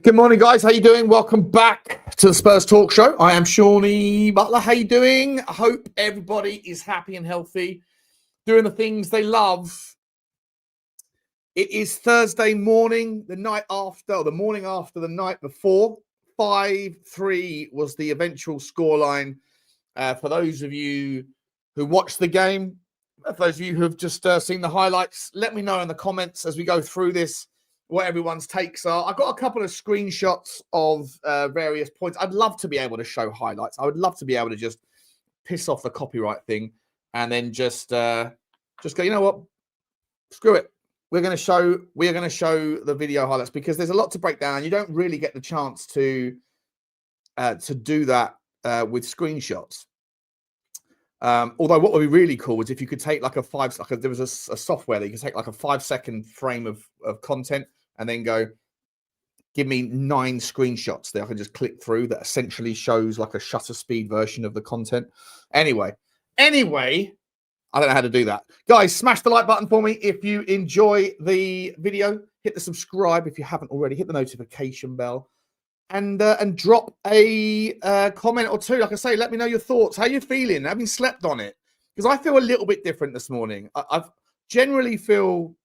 Good morning, guys. How you doing? Welcome back to the Spurs Talk Show. I am Shawnee Butler. How you doing? I hope everybody is happy and healthy, doing the things they love. It is Thursday morning, the morning after the night before. 5-3 was the eventual scoreline. For those of you who watched the game, for those of you who have just seen the highlights, let me know in the comments as we go through this what everyone's takes are. I've got a couple of screenshots of various points. I'd love to be able to show highlights. I would love to be able to just piss off the copyright thing and then just go, you know what? Screw it. We're going to show the video highlights because there's a lot to break down. You don't really get the chance to do that with screenshots. Although what would be really cool was if you could take like there was a software that you could take like a 5-second frame of content and then go, give me 9 screenshots that I can just click through that essentially shows like a shutter speed version of the content. Anyway, I don't know how to do that. Guys, smash the like button for me if you enjoy the video. Hit the subscribe if you haven't already. Hit the notification bell. And drop a comment or two. Like I say, let me know your thoughts. How you feeling? Having slept on it? Because I feel a little bit different this morning. I've generally feel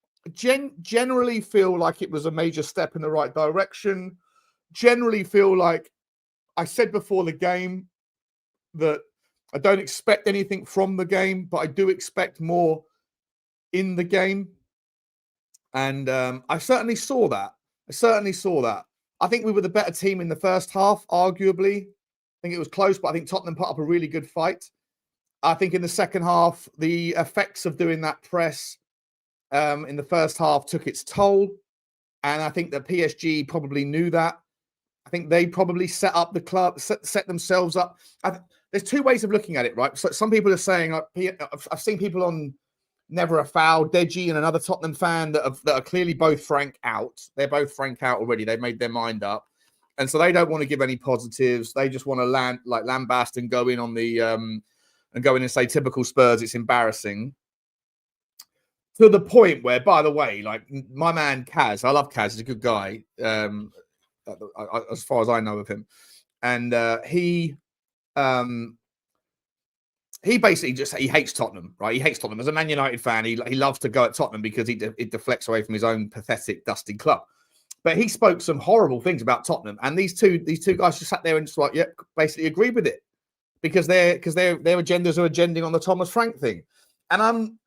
like it was a major step in the right direction. Generally feel like I said before the game that I don't expect anything from the game, but I do expect more in the game. And I certainly saw that. I think we were the better team in the first half, arguably. I think it was close, but I think Tottenham put up a really good fight. I think in the second half, the effects of doing that press in the first half took its toll. And I think that PSG probably knew that. I think they probably set up the club, set themselves up. There's two ways of looking at it, right? So some people are saying, I've seen people on Never a Foul, Deji, and another Tottenham fan that are clearly both frank out. They're both frank out already. They've made their mind up. And so they don't want to give any positives. They just want to lambast and go in on the and say, typical Spurs, it's embarrassing. To the point where, by the way, like my man Kaz, I love Kaz, he's a good guy, as far as I know of him. And he basically he hates Tottenham, right? He hates Tottenham. As a Man United fan, he loves to go at Tottenham because it deflects away from his own pathetic, dusty club. But he spoke some horrible things about Tottenham, and these two guys just sat there and just like, yeah, basically agreed with it because their agendas are agending on the Thomas Frank thing. And I'm,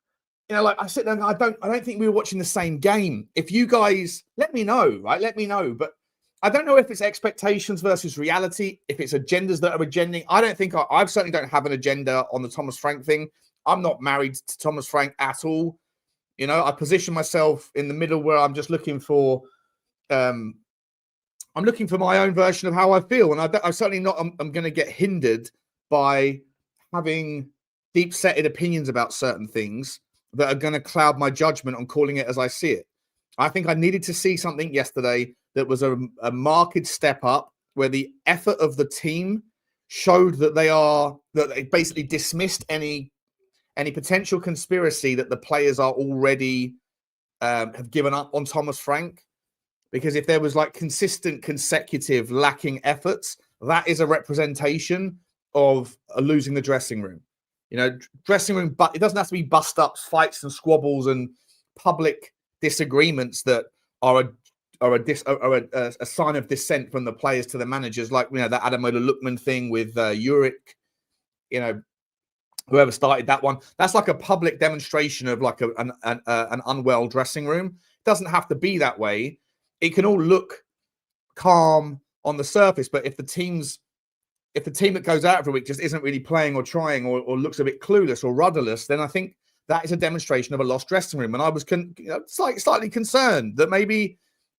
like I sit there and I don't think we were watching the same game. If you guys let me know, right? Let me know. But I don't know if it's expectations versus reality, if it's agendas that are agending. I don't think I certainly don't have an agenda on the Thomas Frank thing. I'm not married to Thomas Frank at all. I position myself in the middle where I'm just looking for, I'm looking for my own version of how I feel. And I'm certainly not, I'm going to get hindered by having deep-setted opinions about certain things that are going to cloud my judgment on calling it as I see it. I think I needed to see something yesterday that was a marked step up where the effort of the team showed that they basically dismissed any potential conspiracy that the players are already have given up on Thomas Frank. Because if there was like consistent, consecutive lacking efforts, that is a representation of losing the dressing room. Dressing room, but it doesn't have to be bust-ups, fights and squabbles and public disagreements that are a sign of dissent from the players to the managers, like that Ademola Lookman thing with Uric, whoever started that one. That's like a public demonstration of like an unwell dressing room. It doesn't have to be that way. It can all look calm on the surface, but if the team that goes out every week just isn't really playing or trying or looks a bit clueless or rudderless, then I think that is a demonstration of a lost dressing room. And I was slightly concerned that maybe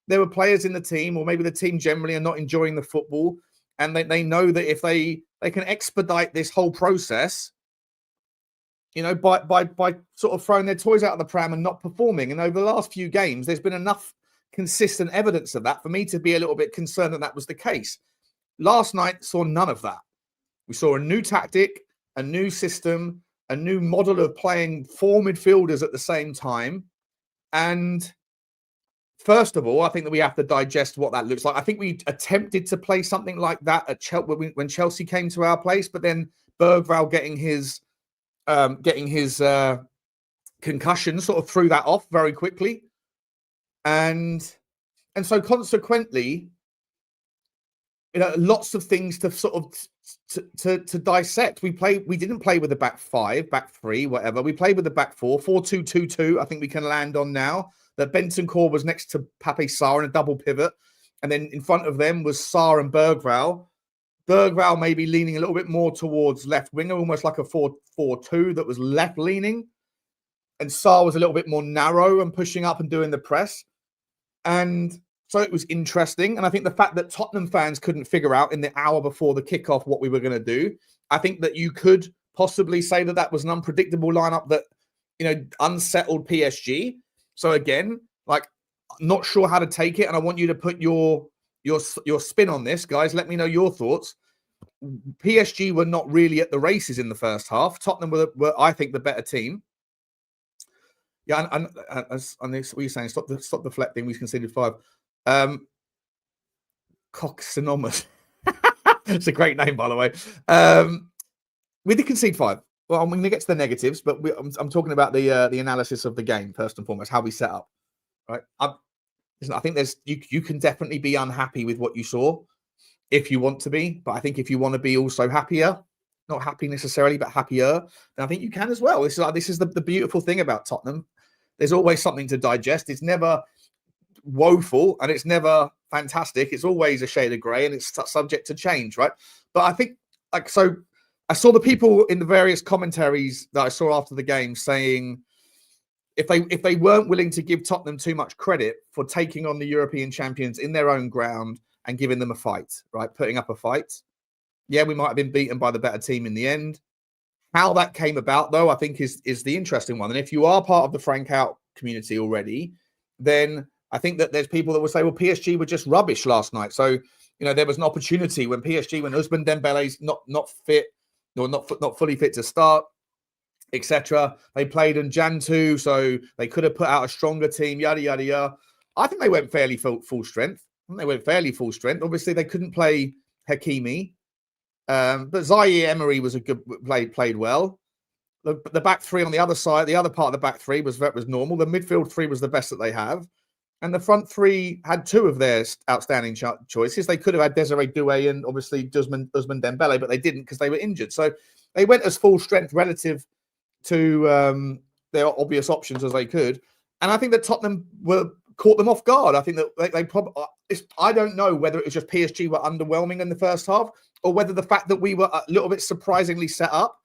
there were players in the team, or maybe the team generally are not enjoying the football, and they know that if they can expedite this whole process, by sort of throwing their toys out of the pram and not performing. And over the last few games, there's been enough consistent evidence of that for me to be a little bit concerned that was the case. Last night saw none of that. We saw a new tactic, a new system, a new model of playing 4 midfielders at the same time. And first of all, I think that we have to digest what that looks like. I think we attempted to play something like that at when Chelsea came to our place, but then Berghvall getting his concussion sort of threw that off very quickly, and so consequently, lots of things to sort of to dissect. We didn't play with a back five, back three, whatever. We played with the back 4-2-2-2. I think we can land on now that Bentancur was next to Pape Sarr in a double pivot, and then in front of them was Sarr and Berghvall. Berghvall maybe leaning a little bit more towards left winger, almost like a 4-4-2 that was left leaning, and Sarr was a little bit more narrow and pushing up and doing the press. And so it was interesting. And I think the fact that Tottenham fans couldn't figure out in the hour before the kickoff what we were going to do, I think that you could possibly say that that was an unpredictable lineup that, unsettled PSG. So again, not sure how to take it. And I want you to put your spin on this, guys. Let me know your thoughts. PSG were not really at the races in the first half. Tottenham were I think, the better team. Yeah, and this, what you're saying, stop deflecting. We conceded 5. Coxonomous. It's a great name, by the way. We did concede 5. Well, I'm going to get to the negatives, but I'm talking about the analysis of the game first and foremost, how we set up. Right? Listen, I think you can definitely be unhappy with what you saw if you want to be, but I think if you want to be also happier, not happy necessarily, but happier, then I think you can as well. This is the beautiful thing about Tottenham. There's always something to digest. It's never woeful and it's never fantastic. It's always a shade of grey and it's subject to change, right? But I think, so I saw the people in the various commentaries that I saw after the game saying if they weren't willing to give Tottenham too much credit for taking on the European champions in their own ground and giving them a fight, right? Putting up a fight. Yeah, we might have been beaten by the better team in the end. How that came about, though, I think is the interesting one. And if you are part of the Frank Out community already, then I think that there's people that will say, well, PSG were just rubbish last night. So, there was an opportunity when Ousmane Dembele's not fit, or not fully fit to start, etc. They played in Jan 2, so they could have put out a stronger team, yada, yada, yada. I think they went fairly full strength. Obviously, they couldn't play Hakimi. But Zaire Emery was a good played well. The back three on the other side, the other part of the back three was normal. The midfield three was the best that they have, and the front three had 2 of their outstanding choices. They could have had Desiree Doué and obviously Ousmane Dembele, but they didn't because they were injured. So they went as full strength relative to their obvious options as they could, and I think that Tottenham caught them off guard. I think that they probably. I don't know whether it was just PSG were underwhelming in the first half, or whether the fact that we were a little bit surprisingly set up.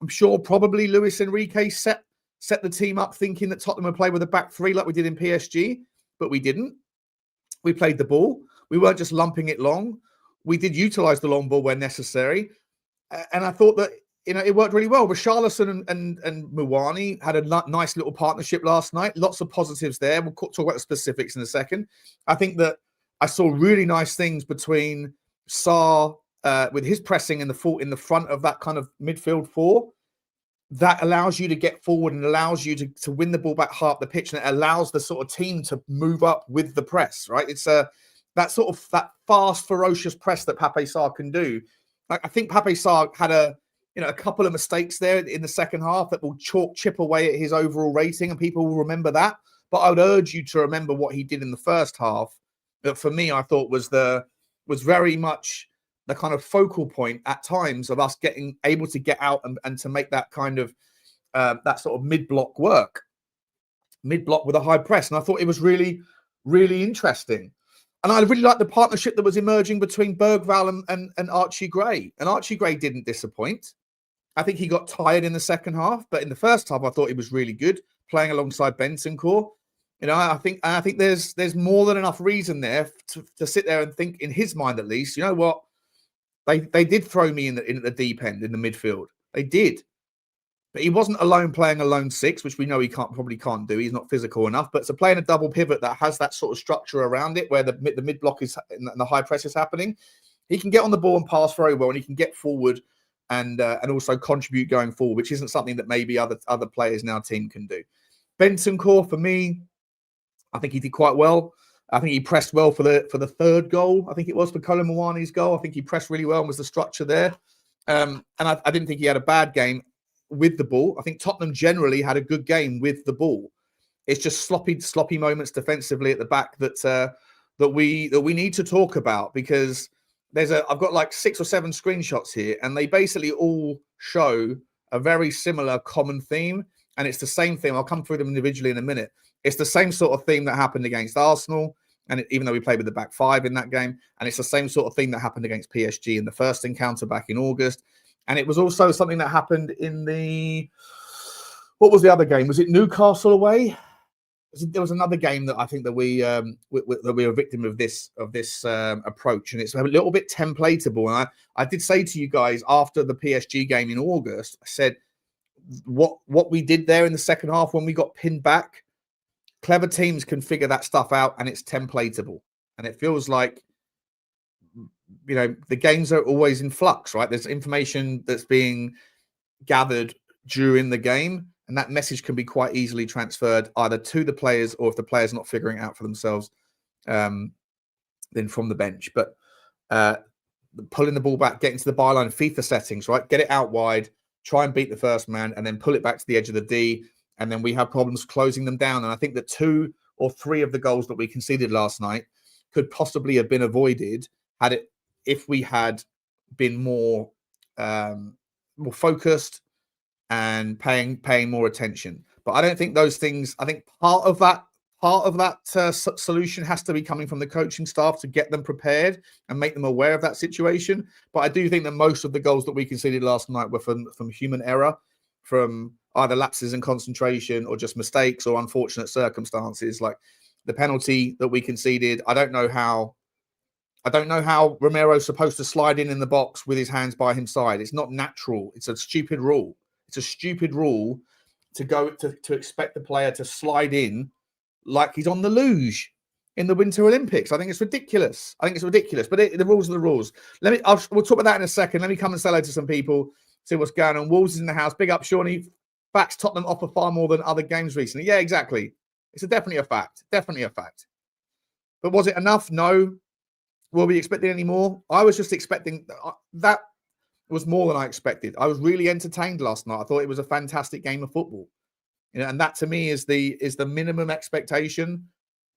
I'm sure probably Luis Enrique set the team up thinking that Tottenham would play with a back three like we did in PSG, but we didn't. We played the ball. We weren't just lumping it long. We did utilize the long ball when necessary. And I thought that, it worked really well. Richalison and Muani had a nice little partnership last night. Lots of positives there. We'll talk about the specifics in a second. I think that I saw really nice things between Sarr with his pressing in the front of that kind of midfield 4. That allows you to get forward and allows you to win the ball back high up the pitch, and it allows the sort of team to move up with the press, right? It's that fast, ferocious press that Pape Sarr can do. I think Pape Sarr had a couple of mistakes there in the second half that will chip away at his overall rating, and people will remember that. But I would urge you to remember what he did in the first half. That for me, I thought was very much the kind of focal point at times of us getting able to get out and to make that kind of that sort of mid-block work, mid-block with a high press. And I thought it was really, really interesting. And I really liked the partnership that was emerging between Berghvall and Archie Gray. And Archie Gray didn't disappoint. I think he got tired in the second half, but in the first half, I thought he was really good playing alongside Bentancur. I think there's more than enough reason there to sit there and think, in his mind at least, you know what? They did throw me in the deep end in the midfield. They did. But he wasn't alone playing a lone 6, which we know he probably can't do. He's not physical enough. But to play in a double pivot that has that sort of structure around it, where the mid block is and the high press is happening, he can get on the ball and pass very well, and he can get forward and also contribute going forward, which isn't something that maybe other players in our team can do. Bentancur, for me, I think he did quite well. I think he pressed well for the third goal. I think it was for Colin Mwani's goal. I think he pressed really well and was the structure there. And I didn't think he had a bad game with the ball. I think Tottenham generally had a good game with the ball. It's just sloppy moments defensively at the back that we need to talk about, because I've got like 6 or 7 screenshots here, and they basically all show a very similar common theme, and it's the same theme. I'll come through them individually in a minute. It's the same sort of theme that happened against Arsenal, and even though we played with the back 5 in that game, and it's the same sort of thing that happened against PSG in the first encounter back in August. And it was also something that happened in what was the other game? Was it Newcastle away? There was another game that I think that we were a victim of this approach, and it's a little bit templatable. And I did say to you guys after the PSG game in August, I said what we did there in the second half when we got pinned back, clever teams can figure that stuff out, and it's templatable. And it feels like, you know, the games are always in flux, right? There's information that's being gathered during the game, and that message can be quite easily transferred either to the players, or if the players are not figuring it out for themselves, then from the bench. But pulling the ball back, getting to the byline, FIFA settings, right? Get it out wide, try and beat the first man, and then pull it back to the edge of the D. And then we have problems closing them down. And I think that 2 or 3 of the goals that we conceded last night could possibly have been avoided if we had been more focused and paying more attention. But I don't think those things. I think part of that solution has to be coming from the coaching staff to get them prepared and make them aware of that situation. But I do think that most of the goals that we conceded last night were from human error, from either lapses in concentration or just mistakes or unfortunate circumstances. Like the penalty that we conceded, I don't know how Romero's supposed to slide in the box with his hands by his side. It's not natural. It's a stupid rule. It's a stupid rule to expect the player to slide in like he's on the luge in the Winter Olympics. I think it's ridiculous. But the rules are the rules. We'll talk about that in a second. Let me come and say hello to some people, see what's going on. Wolves is in the house. Big up, Shawnee. Facts, Tottenham offer far more than other games recently. Yeah, exactly. It's definitely a fact. Definitely a fact. But was it enough? No. Were we expecting any more? I was just expecting that was more than I expected. I was really entertained last night. I thought it was a fantastic game of football. You know, and that to me is the minimum expectation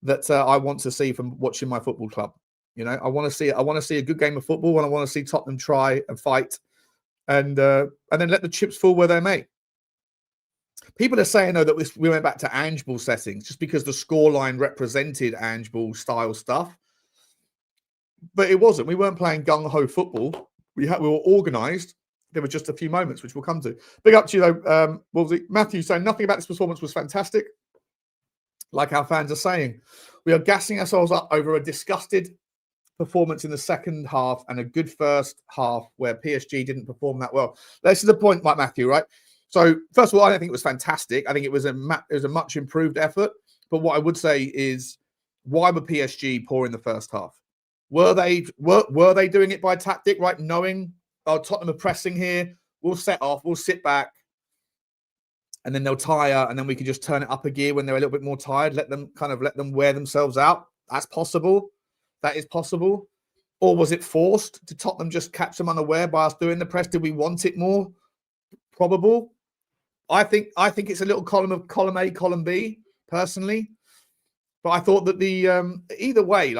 that I want to see from watching my football club. You know, I want to see a good game of football, and I want to see Tottenham try and fight, and then let the chips fall where they may. People are saying, though, that we went back to Ange Ball settings just because the scoreline represented Ange Ball style stuff. But it wasn't. We weren't playing gung-ho football. We were organised. There were just a few moments, which we'll come to. Big up to you, though, Wolsey. Matthew saying, nothing about this performance was fantastic. Like our fans are saying. We are gassing ourselves up over a disgusted performance in the second half and a good first half where PSG didn't perform that well. This is the point, Mike Matthew, right? So, first of all, I don't think it was fantastic. I think it was a much improved effort. But what I would say is, why were PSG poor in the first half? Were they doing it by tactic, right? Knowing, Tottenham are pressing here, we'll set off, we'll sit back, and then they'll tire, and then we can just turn it up a gear when they're a little bit more tired, let them wear themselves out. That's possible. That is possible. Or was it forced? Did Tottenham just catch them unaware by us doing the press? Did we want it more? Probable. I think it's a little column A, column B, personally. But I thought that either way,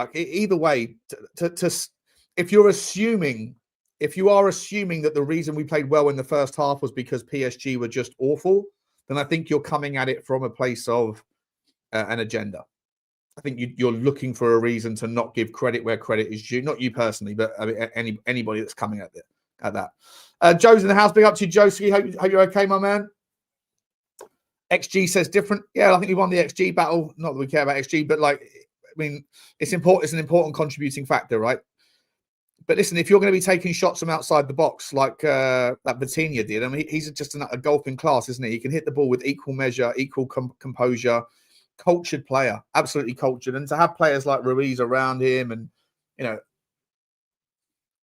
if you are assuming that the reason we played well in the first half was because PSG were just awful, then I think you're coming at it from a place of an agenda. I think you're looking for a reason to not give credit where credit is due. Not you personally, but I mean, anybody that's coming at that. Joe's in the house. Big up to you, Joe. Hope you're okay, my man. XG says different. Yeah, I think we won the XG battle. Not that we care about XG, but it's important. It's an important contributing factor, right? But listen, if you're going to be taking shots from outside the box like that Vitinha did, I mean, he's just a golfing class, isn't he? He can hit the ball with equal measure, equal composure, cultured player, absolutely cultured. And to have players like Ruiz around him, and you know,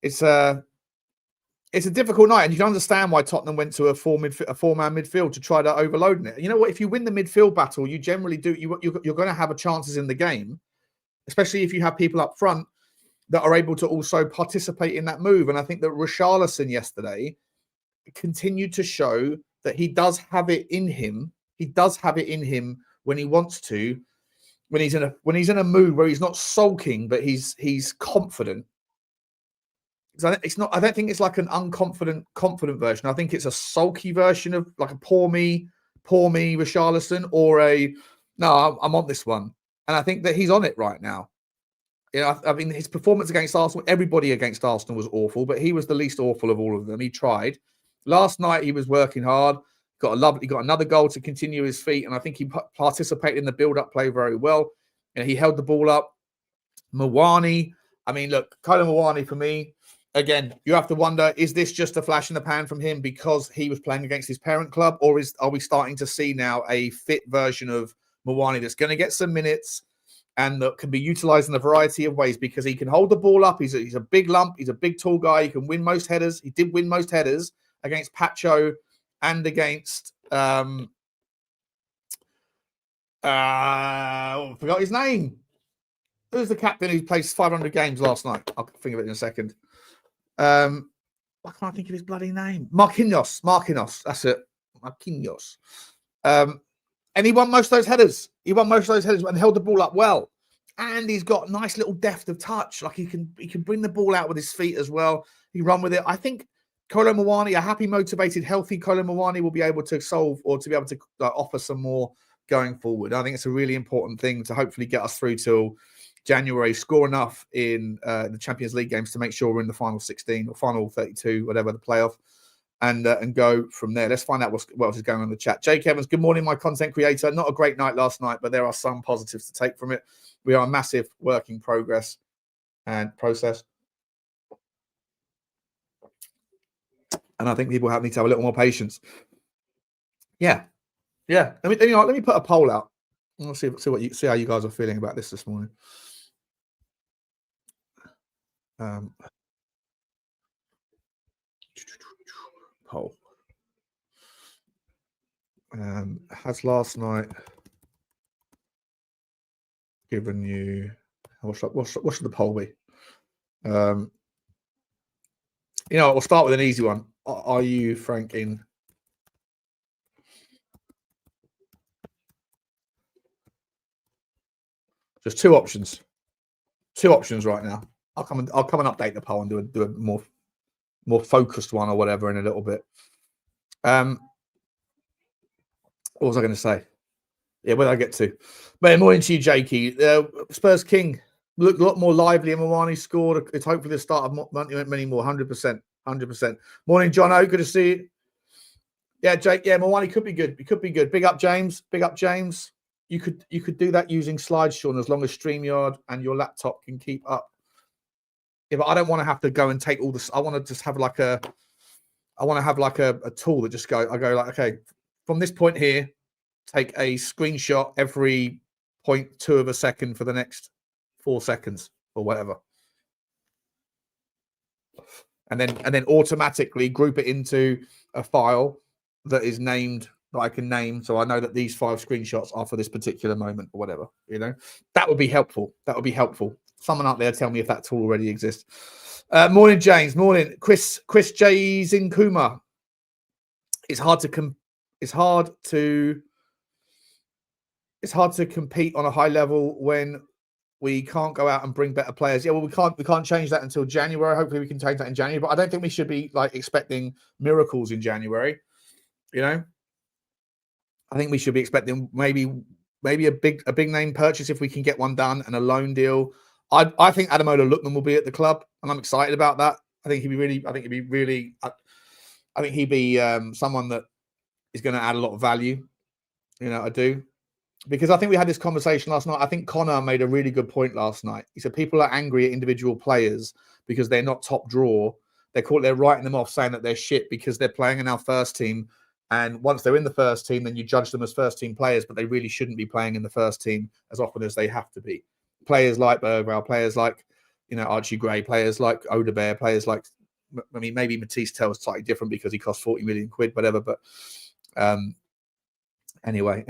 it's it's a difficult night, and you can understand why Tottenham went to a four-man midfield to try to overload it. You know what? If you win the midfield battle, you generally do. You're going to have a chances in the game, especially if you have people up front that are able to also participate in that move. And I think that Richalison yesterday continued to show that he does have it in him. He does have it in him when he wants to, when he's in a mood where he's not sulking, but he's confident. It's not. I don't think it's like an confident version. I think it's a sulky version of like a poor me Richarlison, or I'm on this one, and I think that he's on it right now. I mean, his performance against Arsenal, everybody against Arsenal was awful, but he was the least awful of all of them. He tried. Last night he was working hard. He got another goal to continue his feet, and I think he participated in the build-up play very well. And he held the ball up. Mawani. I mean, look, Kolo Mawani for me. Again, you have to wonder, is this just a flash in the pan from him because he was playing against his parent club, or are we starting to see now a fit version of Mawani that's going to get some minutes and that can be utilized in a variety of ways because he can hold the ball up. He's a big lump. He's a big, tall guy. He can win most headers. He did win most headers against Pacho and against I forgot his name. Who's the captain who plays 500 games last night? I'll think of it in a second. I can't think of his bloody name. Marquinhos. That's it. Marquinhos. And he won most of those headers. And held the ball up well. And he's got nice little depth of touch. Like he can bring the ball out with his feet as well. He run with it. I think Kolo Muani, a happy, motivated, healthy Kolo Muani will be able to solve or to be able to offer some more going forward. I think it's a really important thing to hopefully get us through till January, score enough in the Champions League games to make sure we're in the final 16 or final 32, whatever the playoff, and go from there. Let's find out what else is going on in the chat. Jake Evans, good morning, my content creator. Not a great night last night, but there are some positives to take from it. We are a massive work in progress and process. And I think people need to have a little more patience. Yeah. Let me put a poll out. We'll see how you guys are feeling about this morning. Poll. Has last night given you? What should the poll be? We'll start with an easy one. Are you Frank in? Just two options right now. I'll come and update the poll and do a more focused one or whatever in a little bit. What was I going to say? Yeah, where did I get to? But morning to you, Jakey. Spurs King looked a lot more lively, and Mawani scored. It's hopefully the start of many more. 100%. Morning, John O. Good to see you. Yeah, Jake. Yeah, Mawani could be good. It could be good. Big up, James. You could do that using SlideShow as long as StreamYard and your laptop can keep up. Yeah, but I don't want to have to go and take all this. I want to just have like a tool that just I go like, okay, from this point here, take a screenshot every 0.2 of a second for the next 4 seconds or whatever. And then automatically group it into a file that is named, that I can name, so I know that these 5 screenshots are for this particular moment or whatever. That would be helpful. Someone out there tell me if that tool already exists. Morning, James. Morning, Chris J. Zinkuma. It's hard to compete on a high level when we can't go out and bring better players. Yeah, well, we can't change that until January. Hopefully we can change that in January, but I don't think we should be like expecting miracles in January. I think we should be expecting maybe a big name purchase if we can get one done, and a loan deal. I think Ademola Lookman will be at the club, and I'm excited about that. I think he'd be someone that is going to add a lot of value. I do. Because I think we had this conversation last night. I think Connor made a really good point last night. He said people are angry at individual players because they're not top draw. They're writing them off, saying that they're shit because they're playing in our first team. And once they're in the first team, then you judge them as first team players, but they really shouldn't be playing in the first team as often as they have to be. Players like Berghvall, players like Archie Gray, players like Odebear, players like I mean, maybe Mathys Tel is slightly different because he cost 40 million quid, whatever. But anyway.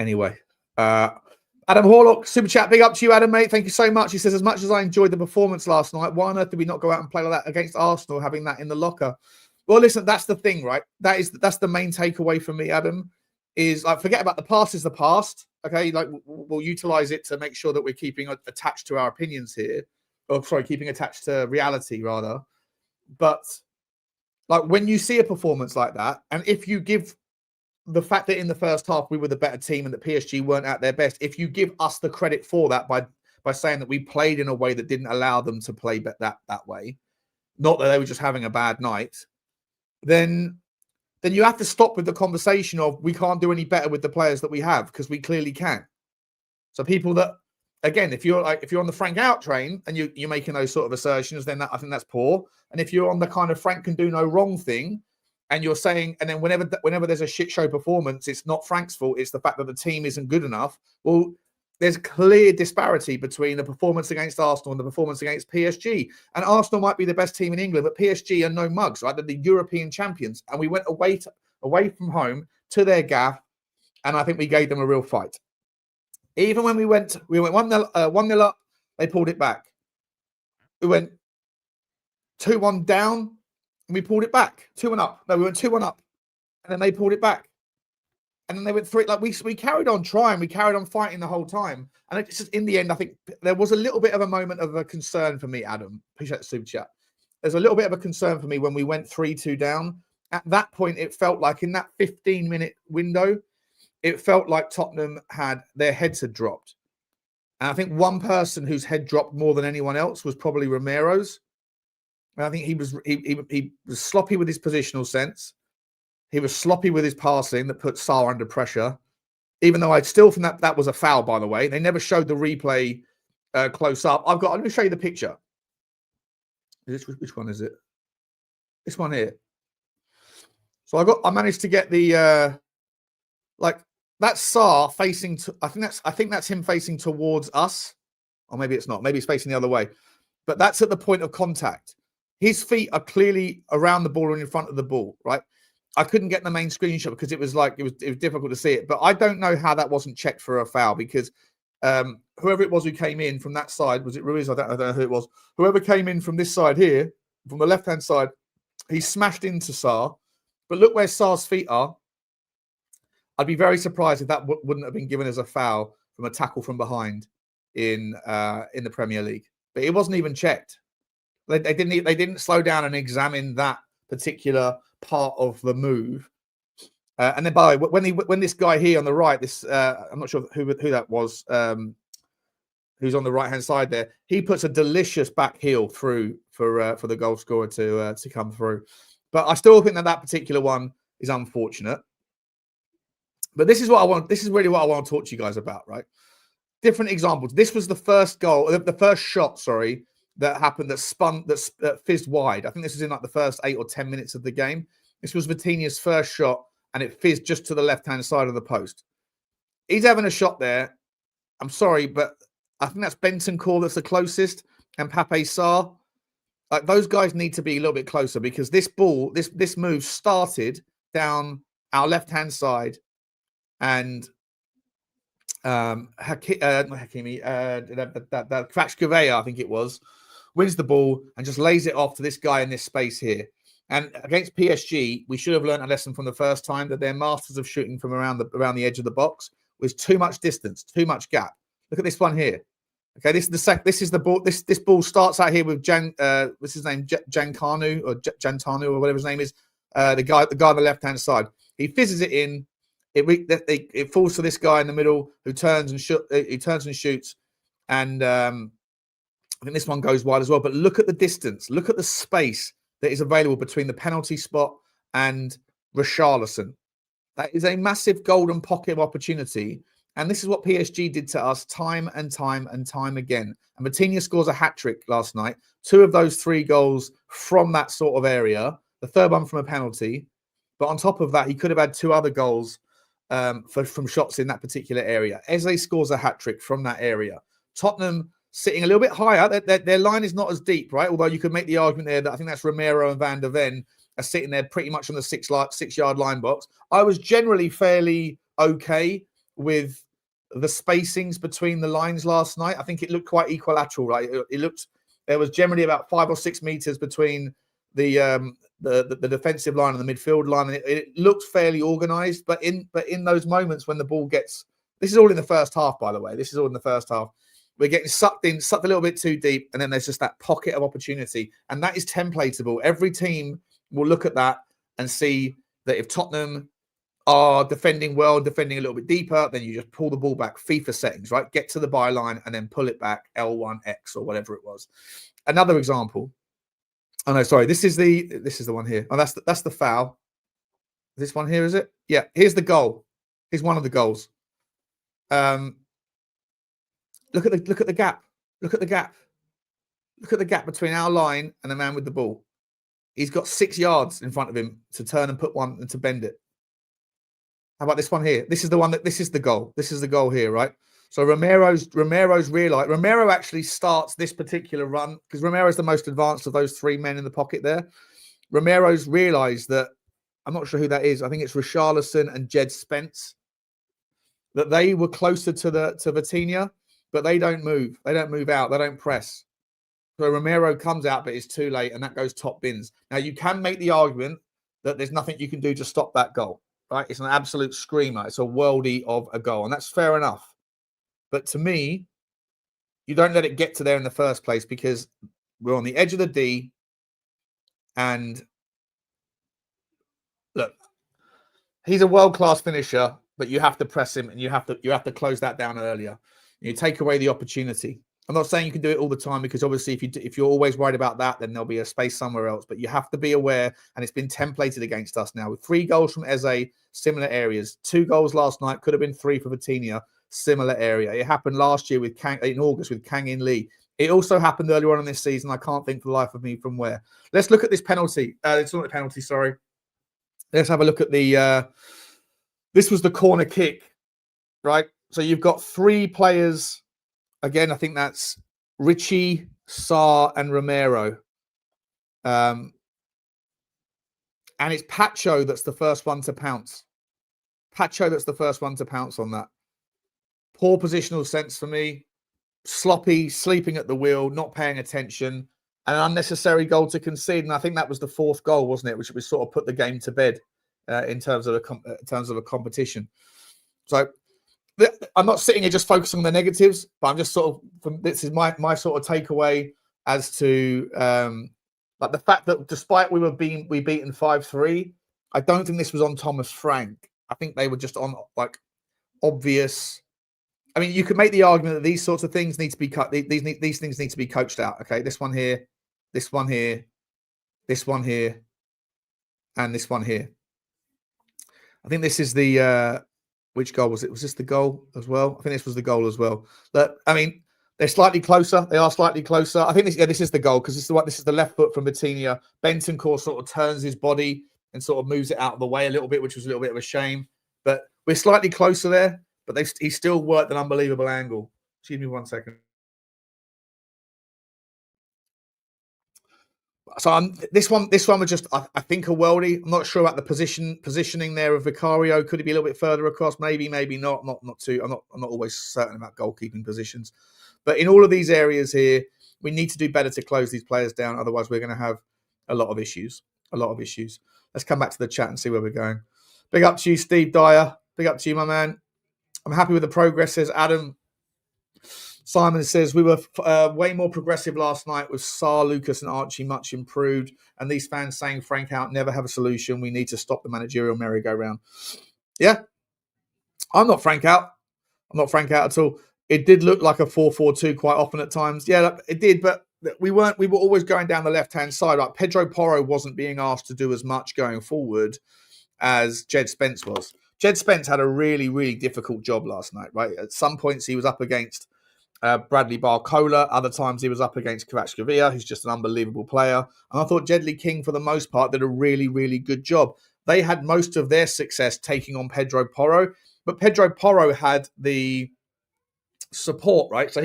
Adam Horlock, super chat, big up to you, Adam, mate. Thank you so much. He says, as much as I enjoyed the performance last night, why on earth did we not go out and play like that against Arsenal, having that in the locker? Well, listen, that's the thing, right? That's the main takeaway for me, Adam, is like, forget about the past is the past. Okay, like we'll utilize it to make sure that we're keeping attached to our opinions here. Or sorry, keeping attached to reality rather. But like when you see a performance like that, and if you give the fact that in the first half we were the better team and that PSG weren't at their best, if you give us the credit for that by saying that we played in a way that didn't allow them to play that way, not that they were just having a bad night, then you have to stop with the conversation of we can't do any better with the players that we have, because we clearly can. So people that, again, if you're on the Frank out train and you're making those sort of assertions, then I think that's poor. And if you're on the kind of Frank can do no wrong thing, and you're saying, and then whenever there's a shit show performance, it's not Frank's fault, it's the fact that the team isn't good enough. Well, there's clear disparity between the performance against Arsenal and the performance against PSG. And Arsenal might be the best team in England, but PSG are no mugs, right? They're the European champions. And we went away from home to their gaff, and I think we gave them a real fight. Even when we went 1-0 up, they pulled it back. We went 2-1 down, and we pulled it back. 2-1 up. No, we went 2-1 up, and then they pulled it back. And then they went 3. Like we carried on trying, we carried on fighting the whole time. And it's just in the end, I think there was a little bit of a moment of a concern for me, Adam. Appreciate the super chat. There's a little bit of a concern for me when we went 3-2 down. At that point, it felt like in that 15-minute window, it felt like Tottenham their heads had dropped. And I think one person whose head dropped more than anyone else was probably Romero's. And I think he was sloppy with his positional sense. He was sloppy with his passing that put Sarr under pressure. Even though I still think that was a foul, by the way. They never showed the replay close up. I'm going to show you the picture. Which one is it? This one here. So I managed to get the that's Sarr facing to, I think that's him facing towards us. Or maybe it's not. Maybe it's facing the other way. But that's at the point of contact. His feet are clearly around the ball and in front of the ball, right? I couldn't get the main screenshot because it was difficult to see it. But I don't know how that wasn't checked for a foul, because whoever it was who came in from that side, was it Ruiz? I don't know who it was. Whoever came in from this side here, from the left-hand side, he smashed into Sarr. But look where Sarr's feet are. I'd be very surprised if that wouldn't have been given as a foul from a tackle from behind in the Premier League. But it wasn't even checked. They didn't slow down and examine that particular part of the move. And then by the way, when this guy here on the right, I'm not sure who that was, who's on the right hand side there, he puts a delicious back heel through for the goal scorer to come through. But I still think that particular one is unfortunate. But this is really what I want to talk to you guys about, right? Different examples. This was the first goal, the first shot, sorry, that happened, that fizzed wide. I think this was in like the first 8 or 10 minutes of the game. This was Vitinha's first shot, and it fizzed just to the left-hand side of the post. He's having a shot there. I'm sorry, but I think that's Bentancur that's the closest, and Pape Sarr. Like, those guys need to be a little bit closer, because this ball, this move started down our left-hand side, and Hakimi, Kvaratskhelia, I think it was, wins the ball and just lays it off to this guy in this space here. And against PSG, we should have learned a lesson from the first time that they're masters of shooting from around the edge of the box with too much distance, too much gap. Look at this one here. Okay, this is the ball. This ball starts out here with what's his name, Jantanu or whatever his name is. The guy on the left hand side. He fizzes it in. It falls to this guy in the middle who turns and shoots, and I think this one goes wide as well. But look at the distance. Look at the space that is available between the penalty spot and Richalison. That is a massive golden pocket of opportunity. And this is what PSG did to us time and time and time again. And Vitinha scores a hat-trick last night. 2 of those 3 goals from that sort of area. The third one from a penalty. But on top of that, he could have had 2 other goals from shots in that particular area. Eze scores a hat-trick from that area. Tottenham sitting a little bit higher. Their line is not as deep, right? Although you could make the argument there that I think that's Romero and Van der Ven are sitting there pretty much on the 6-yard line box. I was generally fairly okay with the spacings between the lines last night. I think it looked quite equilateral, right? There was generally about 5 or 6 meters between the defensive line and the midfield line, and it looked fairly organized. But in those moments when the ball gets, this is all in the first half, by the way. This is all in the first half. We're getting sucked a little bit too deep, and then there's just that pocket of opportunity, and that is templatable. Every team will look at that and see that if Tottenham are defending well, defending a little bit deeper, then you just pull the ball back, FIFA settings, right? Get to the byline and then pull it back, L1X or whatever it was. Another example. Oh no, sorry. This is the one here. Oh, that's the foul. This one here, is it? Yeah. Here's the goal. Here's one of the goals. Look at the gap. Look at the gap. Look at the gap between our line and the man with the ball. He's got 6 yards in front of him to turn and put one and to bend it. How about this one here? This is the one this is the goal. This is the goal here, right? So Romero's realized. Romero actually starts this particular run because Romero's the most advanced of those 3 men in the pocket there. Romero's realized that, I'm not sure who that is. I think it's Richalison and Jed Spence, that they were closer to Vitinha, but they don't move. They don't move out. They don't press. So Romero comes out, but it's too late, and that goes top bins. Now, you can make the argument that there's nothing you can do to stop that goal, right? It's an absolute screamer. It's a worldie of a goal, and that's fair enough. But to me, you don't let it get to there in the first place because we're on the edge of the D, and look, he's a world-class finisher, but you have to press him, and you have to close that down earlier. You take away the opportunity. I'm not saying you can do it all the time because obviously if you're always worried about that, then there'll be a space somewhere else. But you have to be aware, and it's been templated against us now with 3 goals from Eze, similar areas. 2 goals last night, could have been 3 for Vitinha, similar area. It happened last year in August with Kang In Lee. It also happened earlier on in this season. I can't think for the life of me from where. Let's look at this penalty. It's not a penalty, sorry. Let's have a look at this was the corner kick, right? So you've got 3 players. Again, I think that's Richie, Sarr, and Romero. And it's Pacho that's the first one to pounce. Pacho that's the first one to pounce on that. Poor positional sense for me. Sloppy, sleeping at the wheel, not paying attention. An unnecessary goal to concede. And I think that was the 4th goal, wasn't it? Which we sort of put the game to bed in terms of a competition. So I'm not sitting here just focusing on the negatives, but I'm just sort of, this is my sort of takeaway as to like the fact that despite we beaten 5-3, I don't think this was on Thomas Frank. I think they were just on like obvious. I mean, you could make the argument that these sorts of things need to be cut. These things need to be coached out. Okay, this one here, this one here, this one here, and this one here. I think this is the. Which goal was it? Was this the goal as well? I think this was the goal as well. But I mean, they're slightly closer. They are slightly closer. I think this is the goal because this is the left foot from Vitinha. Bentancur sort of turns his body and sort of moves it out of the way a little bit, which was a little bit of a shame. But we're slightly closer there. But he still worked an unbelievable angle. Excuse me 1 second. So this one was just, I think, a worldie. I'm not sure about the positioning there of Vicario. Could it be a little bit further across? Maybe not. Not too. I'm not always certain about goalkeeping positions. But in all of these areas here, we need to do better to close these players down. Otherwise, we're going to have a lot of issues. Let's come back to the chat and see where we're going. Big up to you, Steve Dyer. Big up to you, my man. I'm happy with the progress, says Adam. Simon says, we were way more progressive last night with Sarr, Lucas and Archie much improved. And these fans saying Frank out, never have a solution. We need to stop the managerial merry-go-round. Yeah, I'm not Frank out. At all. It did look like a 4-4-2 quite often at times. Yeah, it did, but we were always going down the left-hand side. Like Pedro Porro wasn't being asked to do as much going forward as Jed Spence was. Jed Spence had a really, really difficult job last night, right? At some points he was up against Bradley Barcola. Other times he was up against Kvaratskhelia, who's just an unbelievable player. And I thought Jedley King, for the most part, did a really, really good job. They had most of their success taking on Pedro Porro, but Pedro Porro had the support, right? So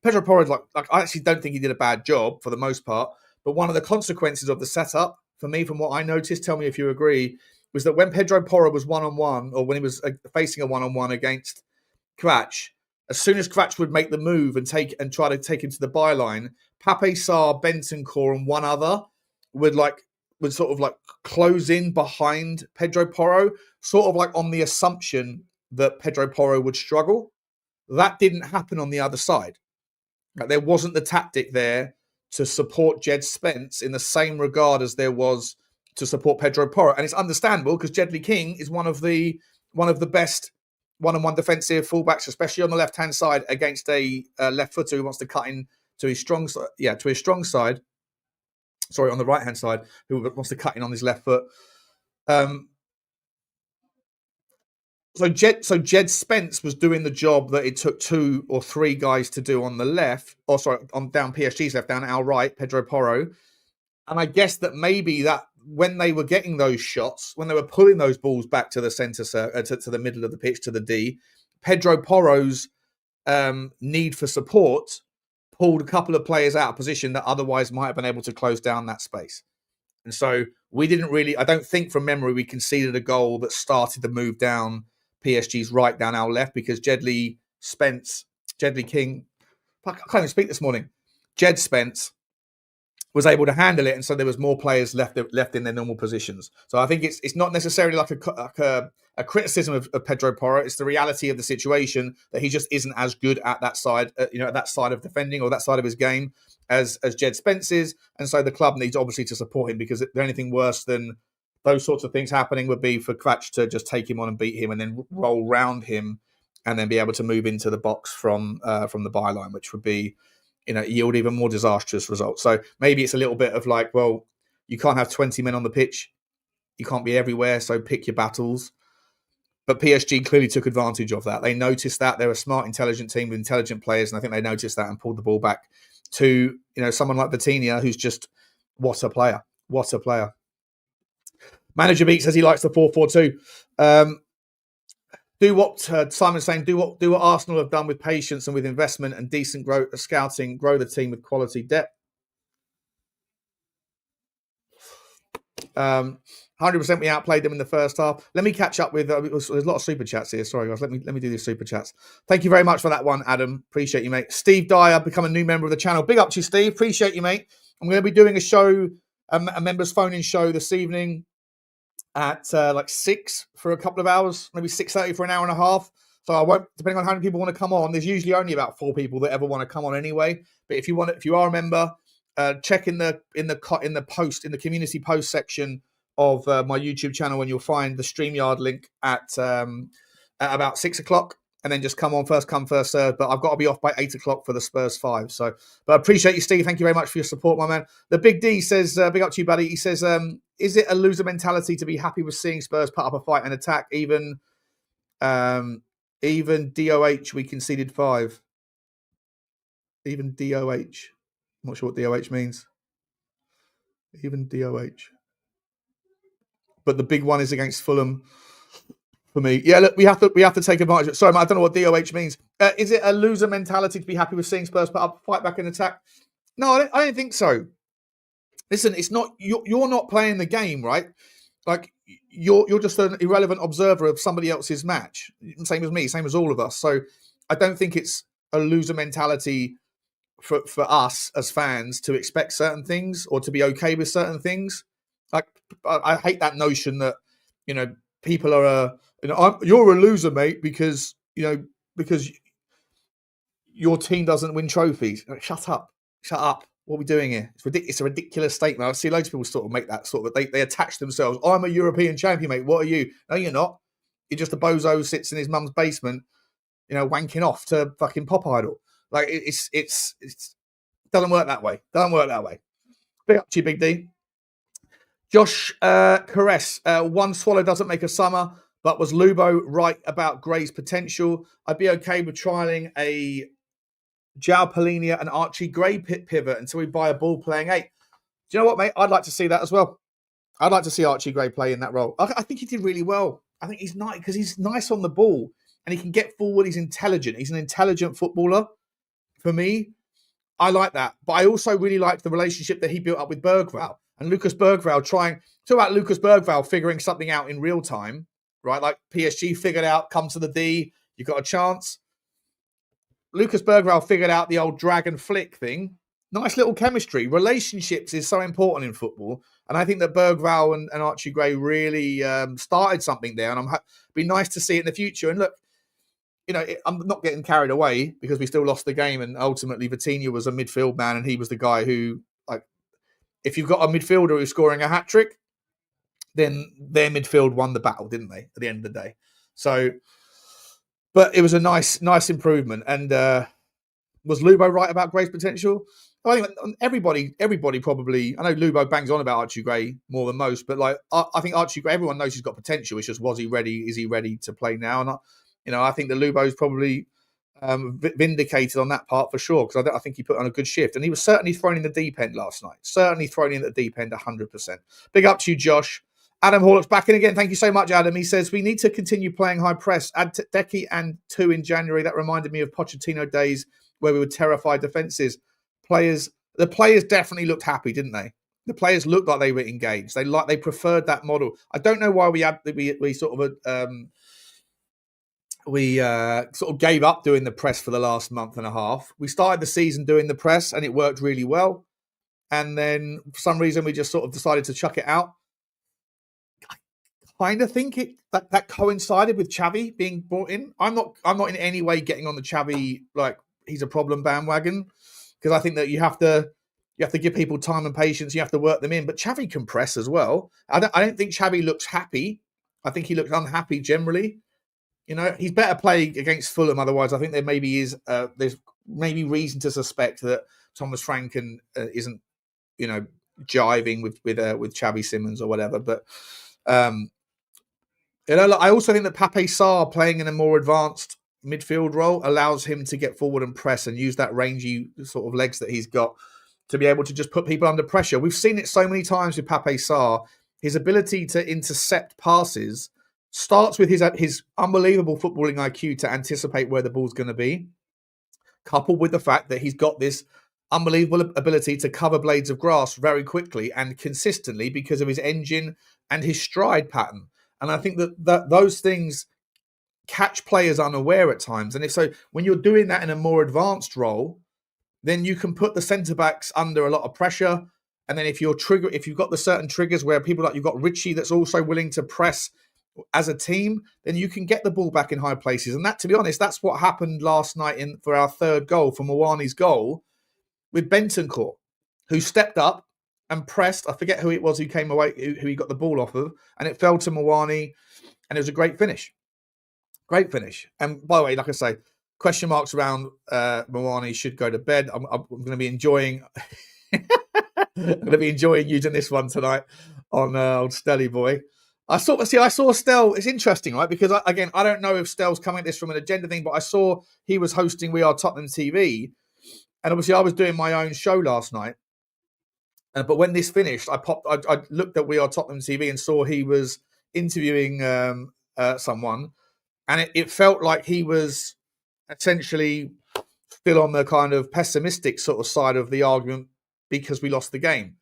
Pedro Porro, like I actually don't think he did a bad job for the most part. But one of the consequences of the setup, for me, from what I noticed, tell me if you agree, was that when Pedro Porro was one-on-one, or when he was facing a one-on-one against Cratch, as soon as Cratch would make the move and try to take him to the byline, Pape Sarr, Bentancur, and one other would sort of like close in behind Pedro Porro, sort of like on the assumption that Pedro Porro would struggle. That didn't happen on the other side. Like, there wasn't the tactic there to support Jed Spence in the same regard as there was to support Pedro Porro. And it's understandable because Jedley King is one of the best one-on-one defensive fullbacks, especially on the left-hand side against a left footer who wants to cut in to his strong side. Yeah, to his strong side. Sorry, on the right-hand side, who wants to cut in on his left foot. So Jed Spence was doing the job that it took 2 or 3 guys to do on the left, on down PSG's left, down our right, Pedro Porro. And I guess that maybe that when they were getting those shots, when they were pulling those balls back to the centre, to the middle of the pitch, to the D, Pedro Porro's need for support pulled a couple of players out of position that otherwise might have been able to close down that space. And so we didn't really, I don't think from memory, we conceded a goal that started the move down PSG's right, down our left, because Jedley King, I can't even speak this morning. Jed Spence was able to handle it, and so there was more players left in their normal positions. So I think it's not necessarily like a criticism of Pedro Porro. It's the reality of the situation that he just isn't as good at that side, at that side of defending or that side of his game as Jed Spence is, and so the club needs obviously to support him, because if there's anything worse than those sorts of things happening would be for Cratch to just take him on and beat him, and then roll round him, and then be able to move into the box from the byline, which would be, yield even more disastrous results. So maybe it's a little bit of like, well, you can't have 20 men on the pitch. You can't be everywhere, so pick your battles. But PSG clearly took advantage of that. They noticed that. They're a smart, intelligent team with intelligent players, and I think they noticed that and pulled the ball back to, someone like Vitinha, who's just, what a player. What a player. Manager Beat says he likes the 4-4-2. Do what Simon's saying. Do what Arsenal have done with patience and with investment and decent scouting. Grow the team with quality depth. 100% we outplayed them in the first half. Let me catch up with. There's a lot of super chats here. Sorry, guys. Let me do these super chats. Thank you very much for that one, Adam. Appreciate you, mate. Steve Dyer, become a new member of the channel. Big up to you, Steve. Appreciate you, mate. I'm going to be doing a show, a members phone-in show this evening at 6 for a couple of hours, maybe 6:30 for an hour and a half. So I won't, depending on how many people want to come on. There's usually only about 4 people that ever want to come on anyway. But if you are a member, check in the community post section of my YouTube channel, and you'll find the StreamYard link at about 6 o'clock. And then just come on, first come, first serve. But I've got to be off by 8 o'clock for the Spurs 5. So, but I appreciate you, Steve. Thank you very much for your support, my man. The Big D says, big up to you, buddy. He says, is it a loser mentality to be happy with seeing Spurs put up a fight and attack? Even DOH, we conceded 5. Even DOH. I'm not sure what DOH means. Even DOH. But the big one is against Fulham. For me, yeah, look, we have to take advantage. Sorry, I don't know what DOH means. Is it a loser mentality to be happy with seeing Spurs put up, fight back, and attack? No, I don't think so. Listen, it's not you're not playing the game, right? Like you're just an irrelevant observer of somebody else's match. Same as me, same as all of us. So I don't think it's a loser mentality for us as fans to expect certain things or to be okay with certain things. Like I hate that notion that people are you're a loser, mate, because your team doesn't win trophies. Shut up. What are we doing here? It's a ridiculous statement. I see loads of people sort of make that sort of, they attach themselves. I'm a European champion, mate. What are you? No, you're not. You're just a bozo who sits in his mum's basement, wanking off to fucking Pop Idol. Like it doesn't work that way. Big up to you, Big D. Josh Caress, one swallow doesn't make a summer, but was Lubo right about Gray's potential? I'd be okay with trialling a João Palhinha and Archie Gray pivot until we buy a ball playing 8. Do you know what, mate? I'd like to see that as well. I'd like to see Archie Gray play in that role. I think he did really well. I think he's nice because he's nice on the ball and he can get forward. He's intelligent. He's an intelligent footballer for me. I like that. But I also really liked the relationship that he built up with Berghvall. And Lucas Berghvall talk about Lucas Berghvall figuring something out in real time, right? Like PSG figured out, come to the D, you got a chance. Lucas Berghvall figured out the old dragon flick thing. Nice little chemistry. Relationships is so important in football. And I think that Berghvall and Archie Gray really started something there. And be nice to see it in the future. And look, I'm not getting carried away because we still lost the game. And ultimately, Vitinha was a midfield man. And he was the guy who, like, if you've got a midfielder who's scoring a hat-trick, then their midfield won the battle, didn't they, at the end of the day? So, but it was a nice improvement. And was Lubo right about Gray's potential? I think everybody probably, I know Lubo bangs on about Archie Gray more than most, but like I think Archie Gray, everyone knows he's got potential. It's just, was he ready? Is he ready to play now? And I think that Lubo's probably vindicated on that part for sure, because I think he put on a good shift, and he was certainly thrown in the deep end last night. Certainly thrown in the deep end 100%. Big up to you, Josh. Adam Horlock's back in again. Thank you so much, Adam. He says, we need to continue playing high press. Add Decky and 2 in January. That reminded me of Pochettino days where we would terrify defences. The players definitely looked happy, didn't they? The players looked like they were engaged. They preferred that model. I don't know why we sort of gave up doing the press for the last month and a half. We started the season doing the press and it worked really well. And then for some reason we just sort of decided to chuck it out. I kind of think that coincided with Xavi being brought in. I'm not in any way getting on the Xavi like he's a problem bandwagon, because I think that you have to give people time and patience. You have to work them in. But Xavi can press as well. I don't think Xavi looks happy. I think he looks unhappy generally. He's better playing against Fulham. Otherwise, I think there maybe is there's maybe reason to suspect that Thomas Franken isn't, jiving with Xavi Simons or whatever. But I also think that Pape Sarr playing in a more advanced midfield role allows him to get forward and press and use that rangy sort of legs that he's got to be able to just put people under pressure. We've seen it so many times with Pape Sarr. His ability to intercept passes starts with his unbelievable footballing IQ to anticipate where the ball's going to be, coupled with the fact that he's got this unbelievable ability to cover blades of grass very quickly and consistently because of his engine and his stride pattern. And I think that those things catch players unaware at times. And if so, when you're doing that in a more advanced role, then you can put the centre-backs under a lot of pressure. And then if you've got the certain triggers where people like, you've got Richie that's also willing to press as a team, then you can get the ball back in high places. And that, to be honest, that's what happened last night for our third goal, for Mwani's goal, with Bentancur, who stepped up and pressed. I forget who it was who came away, who he got the ball off of, and it fell to Mwani, and it was a great finish. Great finish. And by the way, like I say, question marks around Mwani should go to bed. I'm going to be enjoying using this one tonight on old Stelly boy. I saw Stel. It's interesting, right? Because I don't know if Stel's coming at this from an agenda thing, but I saw he was hosting We Are Tottenham TV, and obviously I was doing my own show last night. But when this finished, I looked at We Are Tottenham TV and saw he was interviewing someone, and it felt like he was essentially still on the kind of pessimistic sort of side of the argument because we lost the game.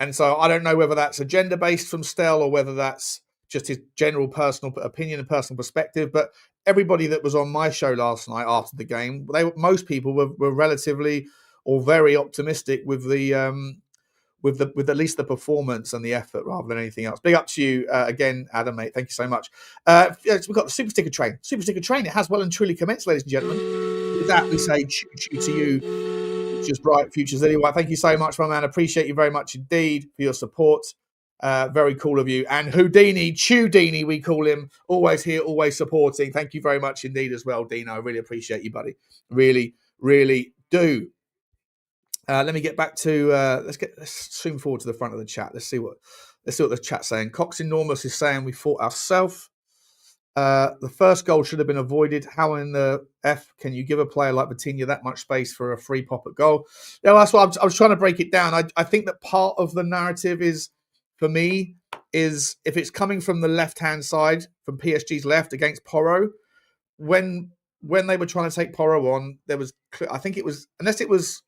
And so I don't know whether that's agenda-based from Stel or whether that's just his general personal opinion and personal perspective. But everybody that was on my show last night after the game, most people were relatively or very optimistic with at least the performance and the effort rather than anything else. Big up to you again, Adam, mate. Thank you so much. We've got the Super Sticker Train. Super Sticker Train, it has well and truly commenced, ladies and gentlemen. With that, we say choo-choo to you. Futures bright, futures anyway. Thank you so much, my man. Appreciate you very much indeed for your support. Very cool of you. And Houdini, Chudini, we call him. Always here, always supporting. Thank you very much indeed as well, Dino. I really appreciate you, buddy. Really, really do. Let me get back to let's zoom forward to the front of the chat. Let's see what the chat's saying. Cox Enormous is saying we fought ourselves. The first goal should have been avoided. How in the F can you give a player like Vitinha that much space for a free pop at goal? Yeah, well, that's what I was trying to break it down. I think that part of the narrative is, for me, is if it's coming from the left-hand side, from PSG's left against Porro, when they were trying to take Porro on, there was, I think it was, unless it was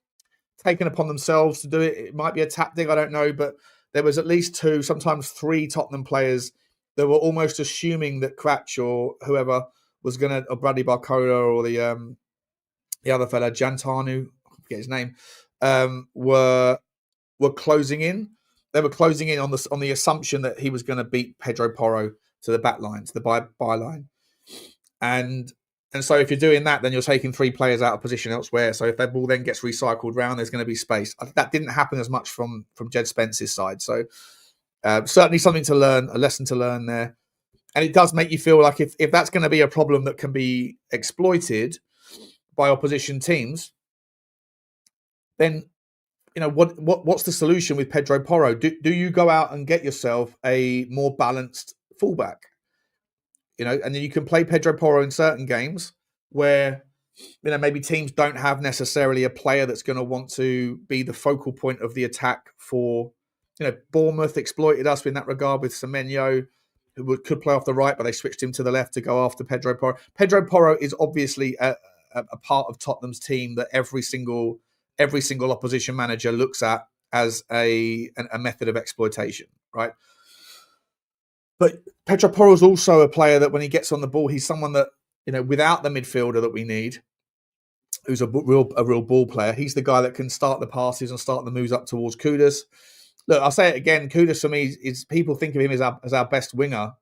taken upon themselves to do it. It might be a tactic, I don't know, but there was at least 2, sometimes 3 Tottenham players that were almost assuming that Cratch or whoever was going to, or Bradley Barcola or the other fella, Jantanu, I forget his name, were closing in. They were closing in on the assumption that he was going to beat Pedro Porro to the back line, to the byline. And so if you're doing that, then you're taking 3 players out of position elsewhere. So if that ball then gets recycled round, there's going to be space. That didn't happen as much from Jed Spence's side. So certainly something to learn, a lesson to learn there. And it does make you feel like if that's going to be a problem that can be exploited by opposition teams, then what's the solution with Pedro Porro? Do you go out and get yourself a more balanced fullback? And then you can play Pedro Porro in certain games where maybe teams don't have necessarily a player that's going to want to be the focal point of the attack for. Bournemouth exploited us in that regard with Semenyo, who could play off the right, but they switched him to the left to go after Pedro Porro. Pedro Porro is obviously a part of Tottenham's team that every single opposition manager looks at as a method of exploitation, right? But Pedro Porro is also a player that when he gets on the ball, he's someone that, without the midfielder that we need, who's a real ball player, he's the guy that can start the passes and start the moves up towards Kudus. Look, I'll say it again, Kudus for me is people think of him as our best winger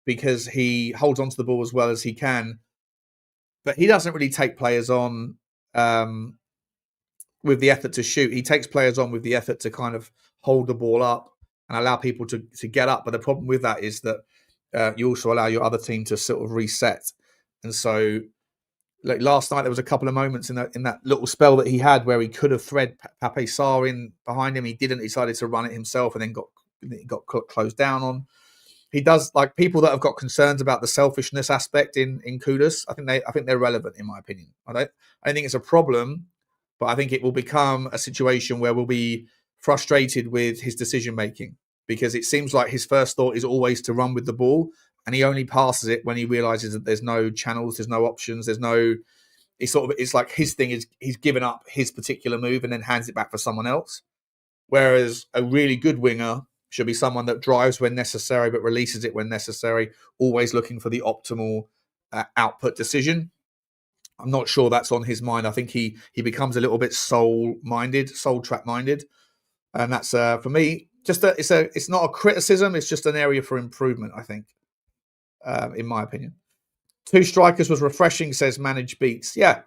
because he holds onto the ball as well as he can. But he doesn't really take players on with the effort to shoot. He takes players on with the effort to kind of hold the ball up and allow people to get up. But the problem with that is that you also allow your other team to sort of reset. And so like last night, there was a couple of moments in that little spell that he had where he could have thread Pape Sarr in behind him. He didn't. He decided to run it himself and then got closed down on. He does, like, people that have got concerns about the selfishness aspect in Kudus. I think they're relevant in my opinion. I don't think it's a problem, but I think it will become a situation where we'll be frustrated with his decision making because it seems like his first thought is always to run with the ball. And he only passes it when he realizes that there's no channels, there's no options, it's like his thing is he's given up his particular move and then hands it back for someone else. Whereas a really good winger should be someone that drives when necessary, but releases it when necessary, always looking for the optimal output decision. I'm not sure that's on his mind. I think he becomes a little bit soul track minded. And that's, for me, it's not a criticism. It's just an area for improvement, I think. In my opinion. 2 strikers was refreshing, says Managed Beats. Yeah.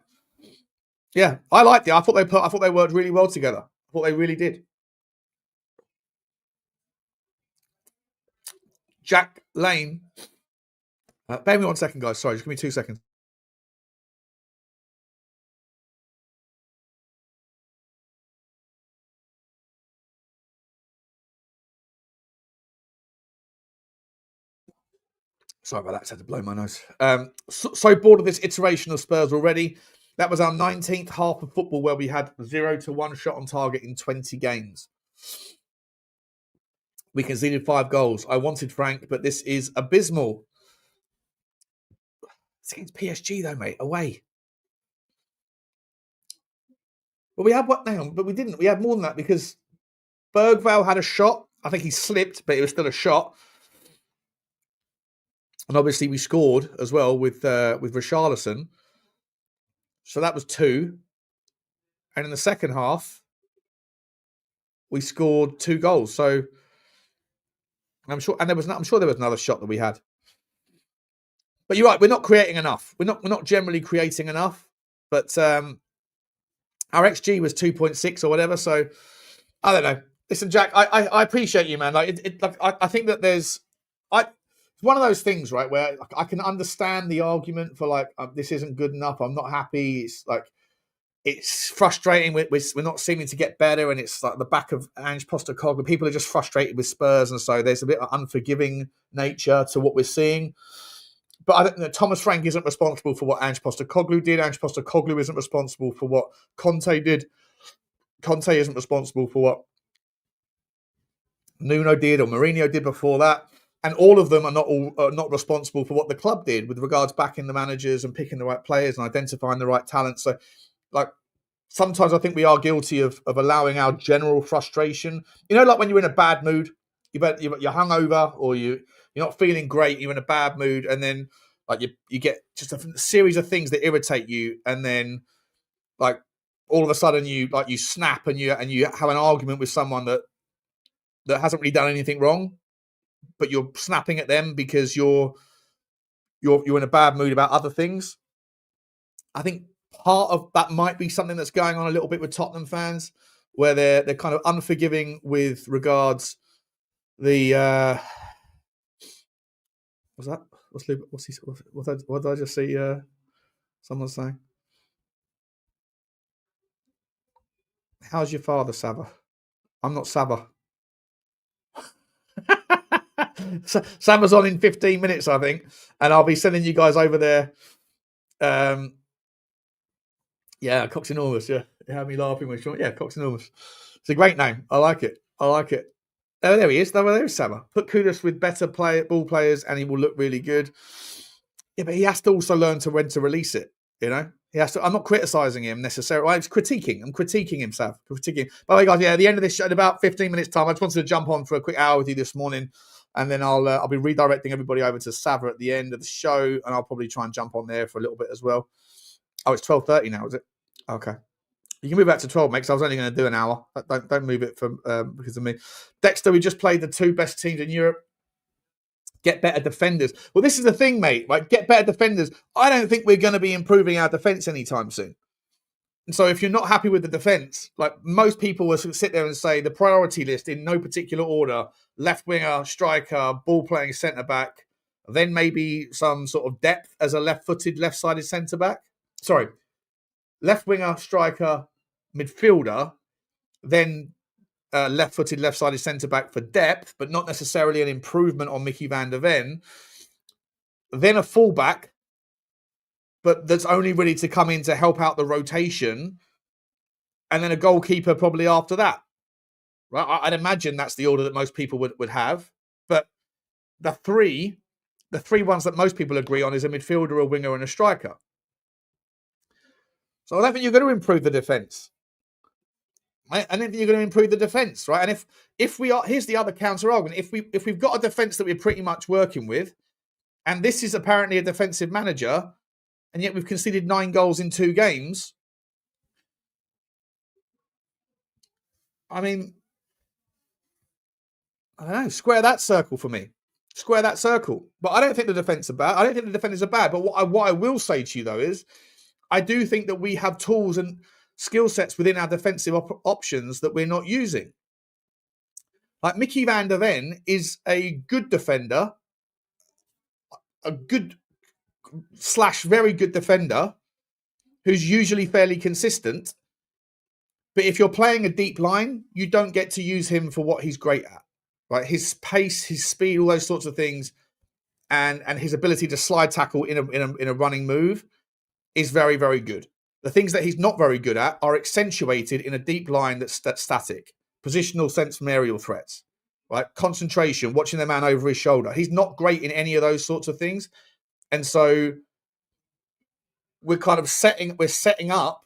I liked it. I thought they worked really well together. I thought they really did. Jack Lane. Bear me 1 second, guys. Sorry, just give me 2 seconds. Sorry about that. I just had to blow my nose. So bored of this iteration of Spurs already. That was our 19th half of football where we had 0-1 shot on target in 20 games. We conceded 5 goals. I wanted Frank, but this is abysmal. It's against PSG though, mate. Away. Well, we had what now? But we didn't. We had more than that because Berghvall had a shot. I think he slipped, but it was still a shot. And obviously we scored as well with Richalison. So that was 2. And in the second half, we scored 2 goals. So I'm sure there was another shot that we had. But you're right, we're not creating enough. We're not generally creating enough. But our XG was 2.6 or whatever. So I don't know. Listen, Jack, I appreciate you, man. Like I think that there's it's one of those things, right, where I can understand the argument for like this isn't good enough. I'm not happy. It's like it's frustrating. We're not seeming to get better, and it's like the back of Ange Postecoglou. People are just frustrated with Spurs, and so there's a bit of unforgiving nature to what we're seeing. But I think that Thomas Frank isn't responsible for what Ange Postecoglou did. Ange Postecoglou isn't responsible for what Conte did. Conte isn't responsible for what Nuno did or Mourinho did before that. And all of them are not responsible for what the club did with regards backing the managers and picking the right players and identifying the right talent. So, like, sometimes I think we are guilty of allowing our general frustration. Like when you're in a bad mood, you're hungover or you're not feeling great, you're in a bad mood, and then like you get just a series of things that irritate you, and then like all of a sudden you snap and you have an argument with someone that hasn't really done anything wrong, but you're snapping at them because you're in a bad mood about other things. I think part of that might be something that's going on a little bit with Tottenham fans, where they're kind of unforgiving with regards the what's that? What did I just see? Someone saying, "How's your father, Saba?" I'm not Saba. Saba's on in 15 minutes, I think, and I'll be sending you guys over there. Yeah, Cox Enormous. Yeah, you had me laughing with Sean. Yeah, Cox Enormous. It's a great name. I like it. Oh, there he is. There's Saba. Put Kudus with better ball players, and he will look really good. Yeah, but he has to also learn when to release it. He has to. I'm not criticizing him necessarily. I'm critiquing him, Sav. Critiquing. By the way, guys, at the end of this show, in about 15 minutes' time, I just wanted to jump on for a quick hour with you this morning, and then I'll be redirecting everybody over to Sava at the end of the show, and I'll probably try and jump on there for a little bit as well. Oh, it's 12:30 now, is it? Okay. You can move back to 12, mate, because I was only going to do an hour. Don't move it because of me. Dexter, we just played the two best teams in Europe. Get better defenders. Well, this is the thing, mate. Like, get better defenders. I don't think we're going to be improving our defence anytime soon. And so if you're not happy with the defence, like most people will sit there and say the priority list in no particular order, left winger, striker, ball-playing centre-back, then maybe some sort of depth as a left-footed, left-sided centre-back. Sorry. Left winger, striker, midfielder, then left-footed, left-sided centre-back for depth, but not necessarily an improvement on Micky van der Ven. Then a fullback, but that's only ready to come in to help out the rotation, and then a goalkeeper probably after that. Right? I'd imagine that's the order that most people would have. But the three ones that most people agree on is a midfielder, a winger, and a striker. So I don't think you're going to improve the defence. I don't think you're going to improve the defence, right? And if we are, here's the other counter argument: if we've got a defence that we're pretty much working with, and this is apparently a defensive manager, and yet we've conceded 9 goals in 2 games. I mean, I don't know. Square that circle for me. Square that circle. But I don't think the defence are bad. I don't think the defenders are bad. But what I will say to you though is, I do think that we have tools and skill sets within our defensive options that we're not using. Like Micky van der Ven is a good defender, a good / very good defender who's usually fairly consistent. But if you're playing a deep line, you don't get to use him for what he's great at. Right? His pace, his speed, all those sorts of things, and his ability to slide tackle in a running move is very, very good. The things that he's not very good at are accentuated in a deep line that's static. Positional sense from aerial threats, right? Concentration, watching the man over his shoulder. He's not great in any of those sorts of things. And so we're kind of setting up,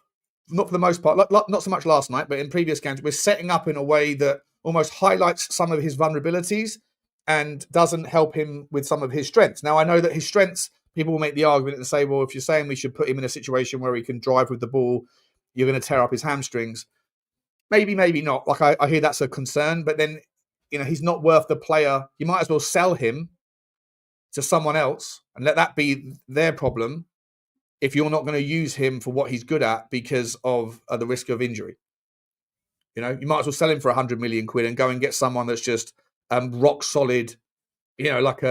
not for the most part, not so much last night, but in previous games, we're setting up in a way that almost highlights some of his vulnerabilities and doesn't help him with some of his strengths. Now, I know that his strengths, people will make the argument and say, well, if you're saying we should put him in a situation where he can drive with the ball, you're going to tear up his hamstrings. Maybe, maybe not. Like I hear that's a concern, but then, he's not worth the player. You might as well sell him to someone else and let that be their problem if you're not going to use him for what he's good at because of the risk of injury. You might as well sell him for 100 million quid and go and get someone that's just rock solid, like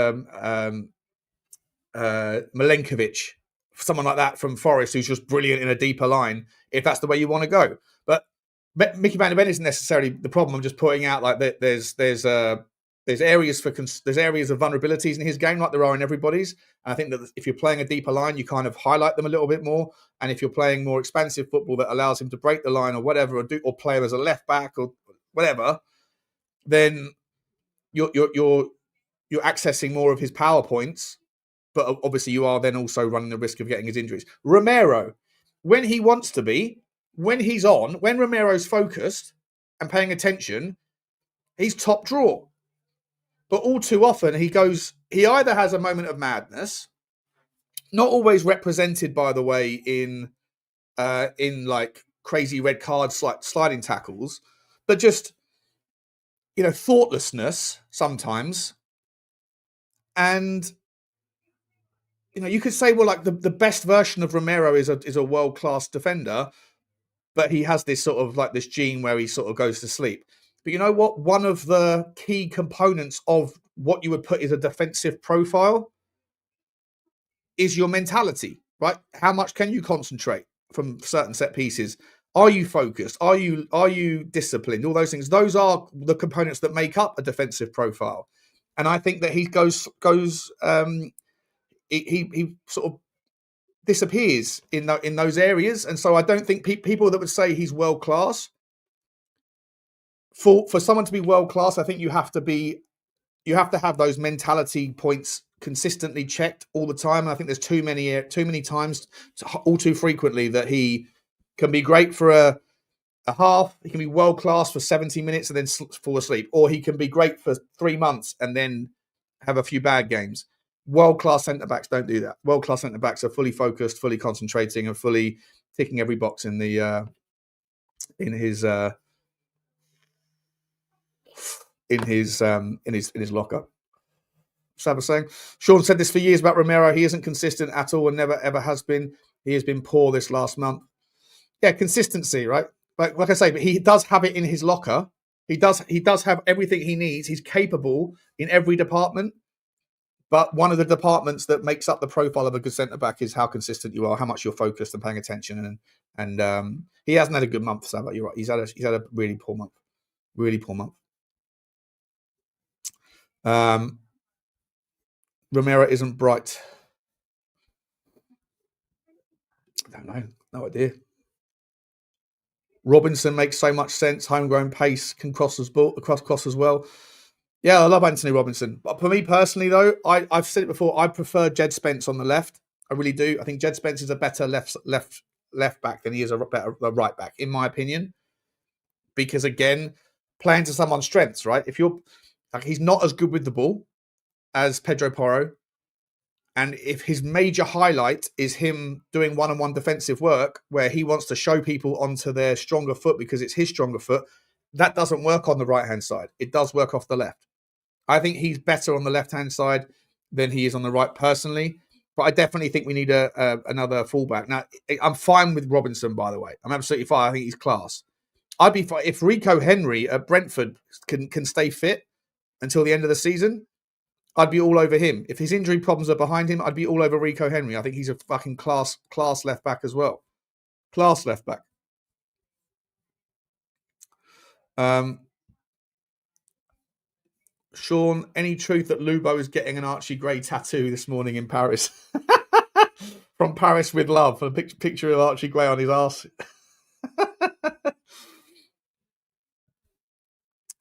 Milenkovic, someone like that from Forest who's just brilliant in a deeper line, if that's the way you want to go. But Micky van der Ven isn't necessarily the problem. I'm just pointing out like that there's areas of vulnerabilities in his game like there are in everybody's. And I think that if you're playing a deeper line, you kind of highlight them a little bit more. And if you're playing more expansive football that allows him to break the line or whatever, or play him as a left back or whatever, then you're accessing more of his power points. But obviously you are then also running the risk of getting his injuries. Romero, when he wants to be, when he's on, when Romero's focused and paying attention, he's top draw. But all too often, he either has a moment of madness, not always represented, by the way, in like crazy red cards, like sliding tackles, but just, thoughtlessness sometimes. And, you could say, well, like the best version of Romero is a world-class defender, but he has this sort of like this gene where he sort of goes to sleep. But you know what? One of the key components of what you would put as a defensive profile is your mentality, right? How much can you concentrate from certain set pieces? Are you focused? Are you disciplined? All those things. Those are the components that make up a defensive profile. And I think that he he sort of disappears in those areas. And so I don't think people that would say he's world class, for someone to be world class, I think you have to have those mentality points consistently checked all the time. And I think there's too many times, all too frequently, that he can be great for a half. He can be world class for 70 minutes and then fall asleep, or he can be great for 3 months and then have a few bad games. World class centre backs don't do that. World class centre backs are fully focused, fully concentrating, and fully ticking every box in his locker. Sab saying, Sean said this for years about Romero. He isn't consistent at all and never ever has been. He has been poor this last month. Yeah, consistency, right? Like I say, but he does have it in his locker. He does have everything he needs. He's capable in every department. But one of the departments that makes up the profile of a good centre back is how consistent you are, how much you're focused and paying attention. And he hasn't had a good month, Sab. You're right. He's had a really poor month. Really poor month. Romero isn't bright. I don't know. No idea. Robinson makes so much sense. Homegrown pace can cross as well. Yeah, I love Anthony Robinson. But for me personally, though, I've said it before, I prefer Jed Spence on the left. I really do. I think Jed Spence is a better left back than he is a better right back, in my opinion. Because again, playing to someone's strengths, right? If you're like, he's not as good with the ball as Pedro Porro. And if his major highlight is him doing one-on-one defensive work where he wants to show people onto their stronger foot because it's his stronger foot, that doesn't work on the right-hand side. It does work off the left. I think he's better on the left-hand side than he is on the right personally. But I definitely think we need another fullback. Now, I'm fine with Robinson, by the way. I'm absolutely fine. I think he's class. I'd be fine if Rico Henry at Brentford can stay fit until the end of the season. I'd be all over him. If his injury problems are behind him, I'd be all over Rico Henry. I think he's a fucking class left back as well. Class left back. Sean, any truth that Lubo is getting an Archie Gray tattoo this morning in Paris? From Paris with love. A picture of Archie Gray on his arse.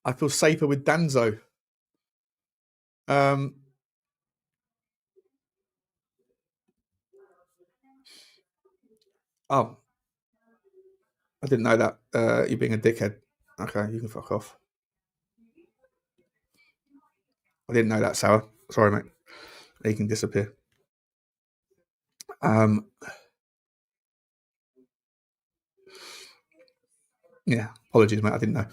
I feel safer with Danzo. I didn't know that. You're being a dickhead. Okay, you can fuck off. I didn't know that, Sour. Sorry, mate. You can disappear. Yeah, apologies, mate. I didn't know.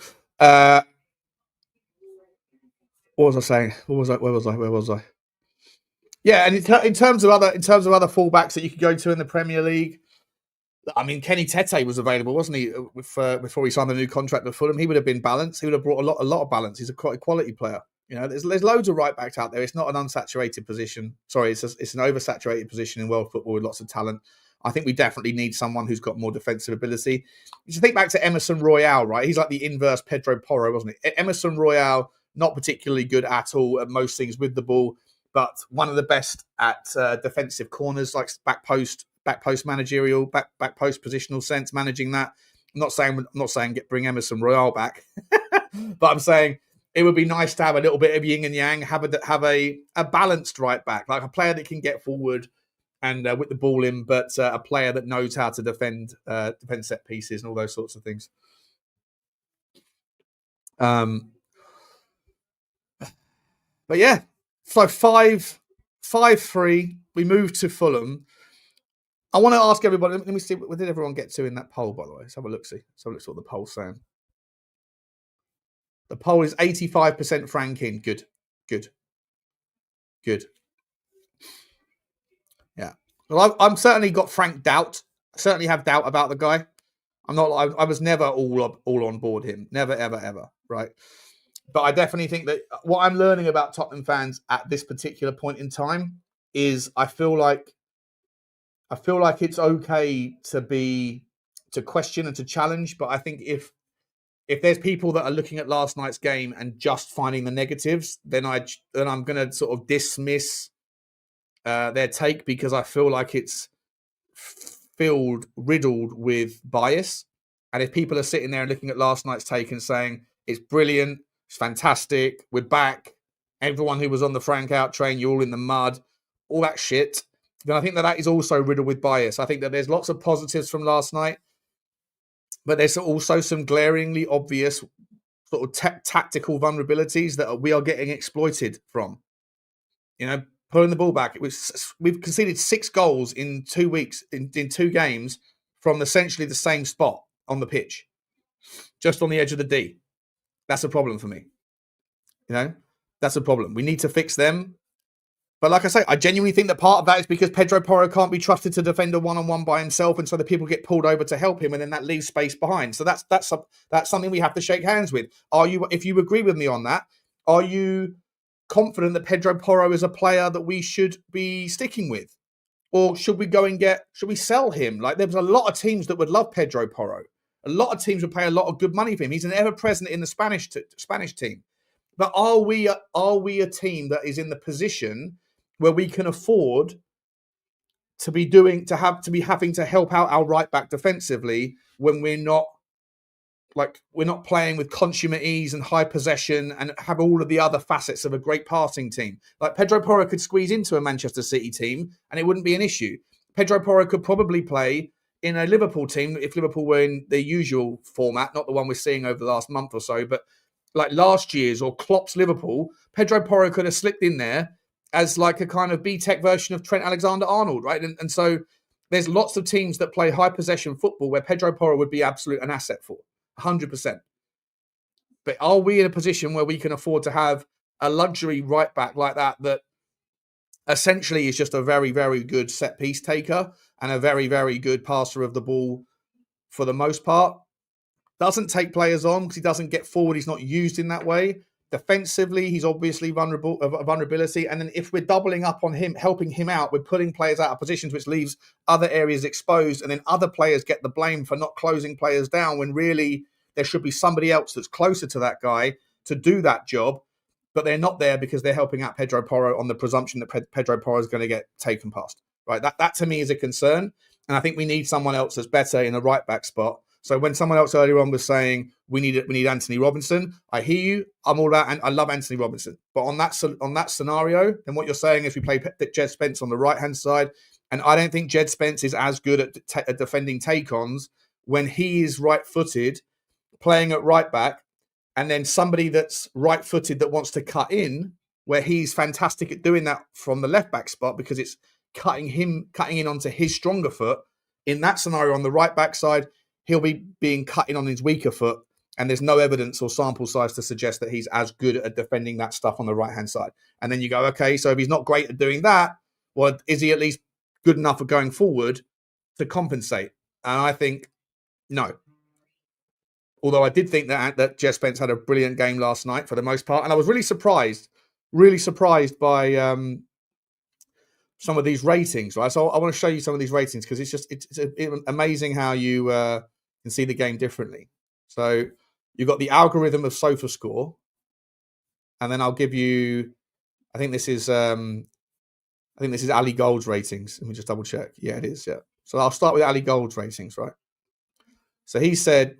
What was I saying? Where was I? Yeah, and in terms of other fullbacks that you could go to in the Premier League, I mean, Kenny Tete was available, wasn't he? Before he signed the new contract with Fulham, he would have been balanced. He would have brought a lot of balance. He's a quite a quality player. You know, there's loads of right backs out there. It's not an unsaturated position. Sorry, it's an oversaturated position in world football with lots of talent. I think we definitely need someone who's got more defensive ability. You should think back to Emerson Royale, right? He's like the inverse Pedro Porro, wasn't he? Emerson Royale, not particularly good at all at most things with the ball, but one of the best at defensive corners, like back post managerial, back post positional sense, managing that. I'm not saying bring Emerson Royale back, but I'm saying it would be nice to have a little bit of yin and yang, have a balanced right back, like a player that can get forward and with the ball in, but a player that knows how to defend set pieces and all those sorts of things. But yeah, so 5-3. We moved to Fulham. I want to ask everybody. Let me see, what did everyone get to in that poll, by the way? Let's have a look. See what the poll's saying. The poll is 85% Frank in. Good. Yeah. Well, I'm certainly got Frank doubt. I certainly have doubt about the guy. I was never all on board him. Never, ever, ever. Right. But I definitely think that what I'm learning about Tottenham fans at this particular point in time is I feel like it's okay to question and to challenge. But I think if there's people that are looking at last night's game and just finding the negatives, then I'm going to sort of dismiss their take, because I feel like it's riddled with bias. And if people are sitting there and looking at last night's take and saying it's brilliant, it's fantastic, we're back, everyone who was on the Frank out train, you're all in the mud, all that shit, then I think that is also riddled with bias. I think that there's lots of positives from last night, but there's also some glaringly obvious sort of tactical vulnerabilities that we are getting exploited from. Pulling the ball back. We've conceded 6 goals in 2 weeks, in 2 games, from essentially the same spot on the pitch, just on the edge of the D. That's a problem for me. That's a problem. We need to fix them. But like I say, I genuinely think that part of that is because Pedro Porro can't be trusted to defend a one-on-one by himself, and so the people get pulled over to help him, and then that leaves space behind. So that's something we have to shake hands with. If you agree with me on that, are you confident that Pedro Porro is a player that we should be sticking with? Or should we should we sell him? Like, there was a lot of teams that would love Pedro Porro. A lot of teams would pay a lot of good money for him. He's an ever-present in the Spanish team. But are we a team that is in the position where we can afford to be having to help out our right back defensively when we're not playing with consummate ease and high possession and have all of the other facets of a great passing team? Like, Pedro Porro could squeeze into a Manchester City team and it wouldn't be an issue. Pedro Porro could probably play in a Liverpool team if Liverpool were in their usual format, not the one we're seeing over the last month or so, but like last year's or Klopp's Liverpool. Pedro Porro could have slipped in there as like a kind of B-Tech version of Trent Alexander-Arnold, right? And so there's lots of teams that play high possession football where Pedro Porro would be absolute an asset for. 100%. But are we in a position where we can afford to have a luxury right back like that essentially is just a very, very good set piece taker and a very, very good passer of the ball for the most part? Doesn't take players on because he doesn't get forward. He's not used in that way. Defensively, he's obviously vulnerability. And then if we're doubling up on him, helping him out, we're putting players out of positions, which leaves other areas exposed. And then other players get the blame for not closing players down when really there should be somebody else that's closer to that guy to do that job. But they're not there because they're helping out Pedro Porro on the presumption that Pedro Porro is going to get taken past. Right? That to me is a concern. And I think we need someone else that's better in a right back spot. So when someone else earlier on was saying we need Anthony Robinson, I hear you. I'm all about, and I love Anthony Robinson. But on that scenario, then what you're saying is we play Jed Spence on the right hand side, and I don't think Jed Spence is as good at defending take-ons when he is right-footed, playing at right back, and then somebody that's right-footed that wants to cut in, where he's fantastic at doing that from the left back spot because it's cutting in onto his stronger foot. In that scenario, on the right back side, he'll be being cut in on his weaker foot, and there's no evidence or sample size to suggest that he's as good at defending that stuff on the right-hand side. And then you go, okay, so if he's not great at doing that, well, is he at least good enough at going forward to compensate? And I think no. Although I did think that Jed Spence had a brilliant game last night for the most part, and I was really surprised by some of these ratings, right? So I want to show you some of these ratings because it's amazing how you can see the game differently. So you've got the algorithm of SofaScore, and then I'll give you. I think this is Ali Gold's ratings. Let me just double check. Yeah, it is. Yeah. So I'll start with Ali Gold's ratings, right? So he said.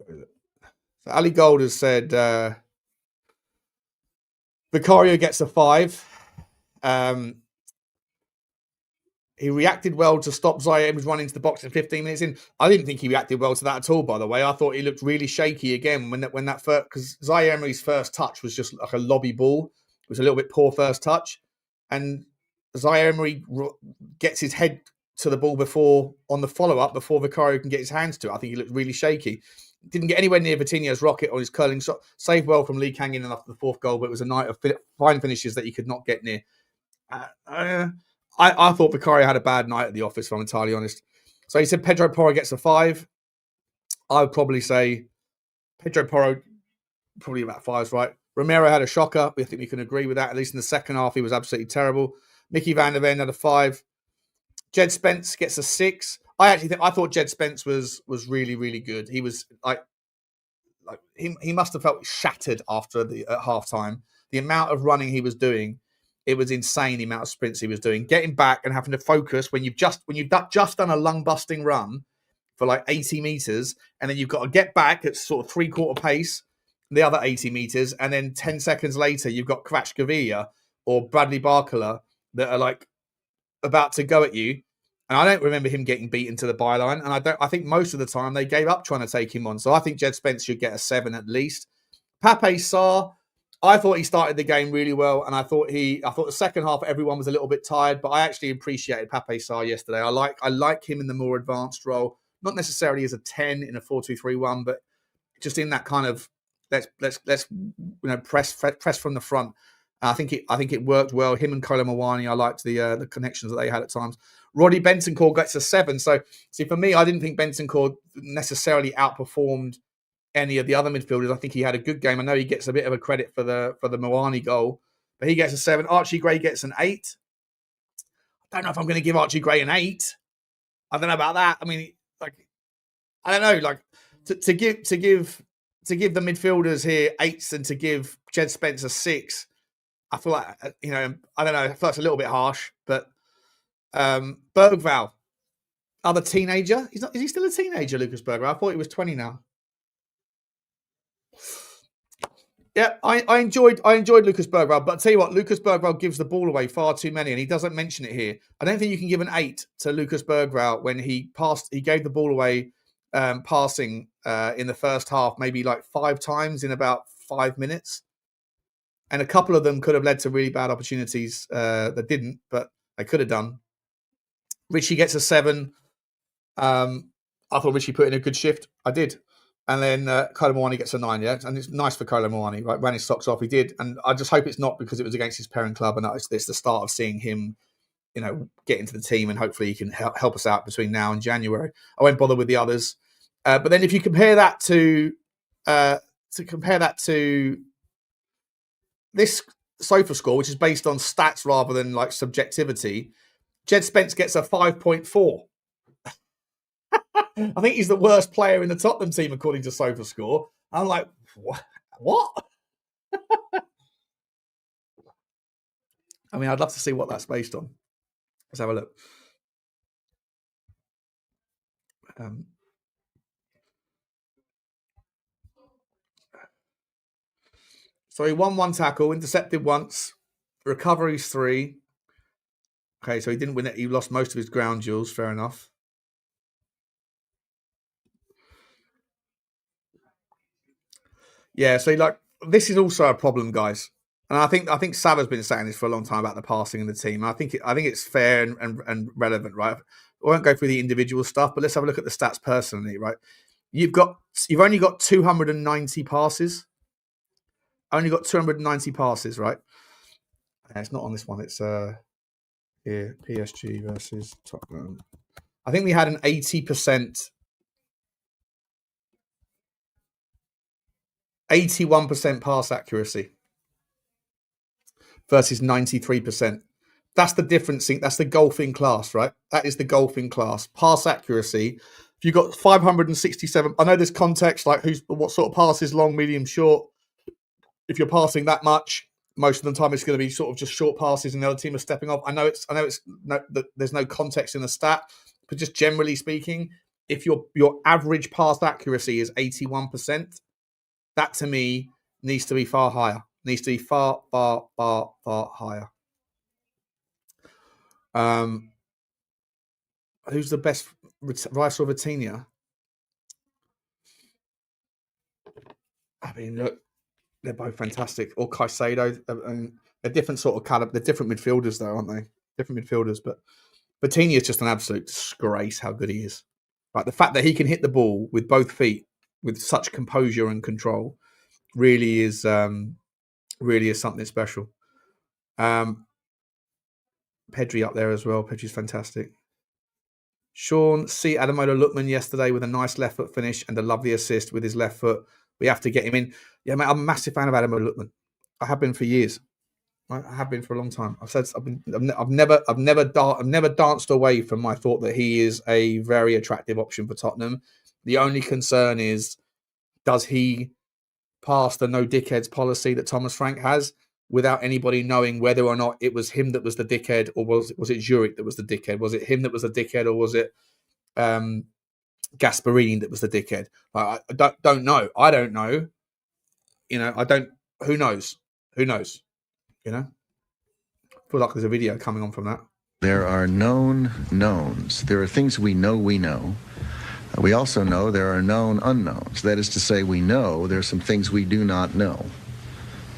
So Ali Gold has said Vicario gets a 5. He reacted well to stop Zaire Emery's run into the box in 15 minutes in. I didn't think he reacted well to that at all, by the way. I thought he looked really shaky again when that first, because Zaire Emery's first touch was just like a lobby ball. It was a little bit poor first touch. And Zaire Emery gets his head to the ball on the follow-up before Vicario can get his hands to it. I think he looked really shaky. Didn't get anywhere near Vitinha's rocket or his curling shot. Saved well from Lee Kang-in after the fourth goal, but it was a night of fine finishes that he could not get near. I thought Vicario had a bad night at the office, if I'm entirely honest. So he said Pedro Porro gets a 5. I would probably say Pedro Porro, probably about 5's right. Romero had a shocker. I think we can agree with that. At least in the second half, he was absolutely terrible. Micky van der Ven had a 5. Jed Spence gets a 6. I thought Jed Spence was really, really good. He was he must have felt shattered after at halftime. The amount of running he was doing, it was insane. The amount of sprints he was doing, getting back and having to focus when you've just done a lung busting run for like 80 meters, and then you've got to get back at sort of 3/4 pace, the other 80 meters, and then 10 seconds later you've got Kvaratskhelia or Bradley Barcola that are like about to go at you. And I don't remember him getting beaten to the byline. And I think most of the time they gave up trying to take him on. So I think Jed Spence should get a 7 at least. Pape Sarr, I thought he started the game really well. And I thought the second half everyone was a little bit tired, but I actually appreciated Pape Sarr yesterday. I like him in the more advanced role, not necessarily as a 10 in a 4-2-3-1, but just in that kind of let's press from the front. I think it worked well. Him and Kolo Muani, I liked the connections that they had at times. Roddy Bentancur gets a 7. So, see, for me, I didn't think Bentancur necessarily outperformed any of the other midfielders. I think he had a good game. I know he gets a bit of a credit for the Muani goal, but he gets a 7. Archie Gray gets an 8. I don't know if I'm going to give Archie Gray an 8. I don't know about that. I mean, I don't know, to give the midfielders here 8s and to give Jed Spence a 6. I feel like, I don't know. I feel it's a little bit harsh, but Berghvall, other teenager. Is he still a teenager, Lucas Berghvall? I thought he was 20 now. Yeah, I enjoyed Lucas Berghvall, but I'll tell you what, Lucas Berghvall gives the ball away far too many, and he doesn't mention it here. I don't think you can give an 8 to Lucas Berghvall when he gave the ball away passing in the first half, maybe like 5 times in about 5 minutes. And a couple of them could have led to really bad opportunities that didn't, but they could have done. Richie gets a 7. I thought Richie put in a good shift. I did. And then Kolo Muani gets a 9, yeah? And it's nice for Kolo Muani, right? Ran his socks off, he did. And I just hope it's not because it was against his parent club and it's the start of seeing him, get into the team, and hopefully he can help us out between now and January. I won't bother with the others. But then if you compare that to this sofa score, which is based on stats rather than like subjectivity, Jed Spence gets a 5.4. I think he's the worst player in the Tottenham team according to Sofa Score. I'm like, what? I mean, I'd love to see what that's based on. Let's have a look. So he won 1 tackle, intercepted once, recoveries 3. Okay, so he didn't win it. He lost most of his ground duels. Fair enough. Yeah, so this is also a problem, guys. And I think Sava's been saying this for a long time about the passing in the team. I think it's fair and relevant, right? I won't go through the individual stuff, but let's have a look at the stats personally, right? You've only got 290 passes. Only got 290 passes, right? It's not on this one. It's here, PSG versus Tottenham. I think we had an 80%, 81% pass accuracy versus 93%. That's the difference. That's the golfing class, right? That is the golfing class. Pass accuracy. If you've got 567, I know there's context, like what sort of passes, long, medium, short. If you're passing that much, most of the time it's going to be sort of just short passes and the other team are stepping off. I know there's no context in the stat, but just generally speaking, if your average pass accuracy is 81%, that to me needs to be far higher. Needs to be far, far, far, far higher. Who's the best, Rice or Vitinha? I mean, look, they're both fantastic. Or Caicedo. They're different sort of caliber. They're different midfielders, though, aren't they? Different midfielders. But Vitinha is just an absolute disgrace how good he is. Like the fact that he can hit the ball with both feet with such composure and control really is something special. Pedri up there as well. Pedri's fantastic. Sean, see Ademola Lookman yesterday with a nice left foot finish and a lovely assist with his left foot. We have to get him in. Yeah, mate, I'm a massive fan of Ademola Lookman. I have been for years. I have been for a long time. I've never danced away from my thought that he is a very attractive option for Tottenham. The only concern is, does he pass the no dickheads policy that Thomas Frank has without anybody knowing whether or not it was him that was the dickhead, or was it Zurich that was the dickhead? Was it him that was the dickhead, or was it Gasperini that was the dickhead? I don't know. I don't know. Who knows? Who knows? I feel like there's a video coming on from that. There are known knowns. There are things we know we know. We also know there are known unknowns. That is to say, we know there are some things we do not know.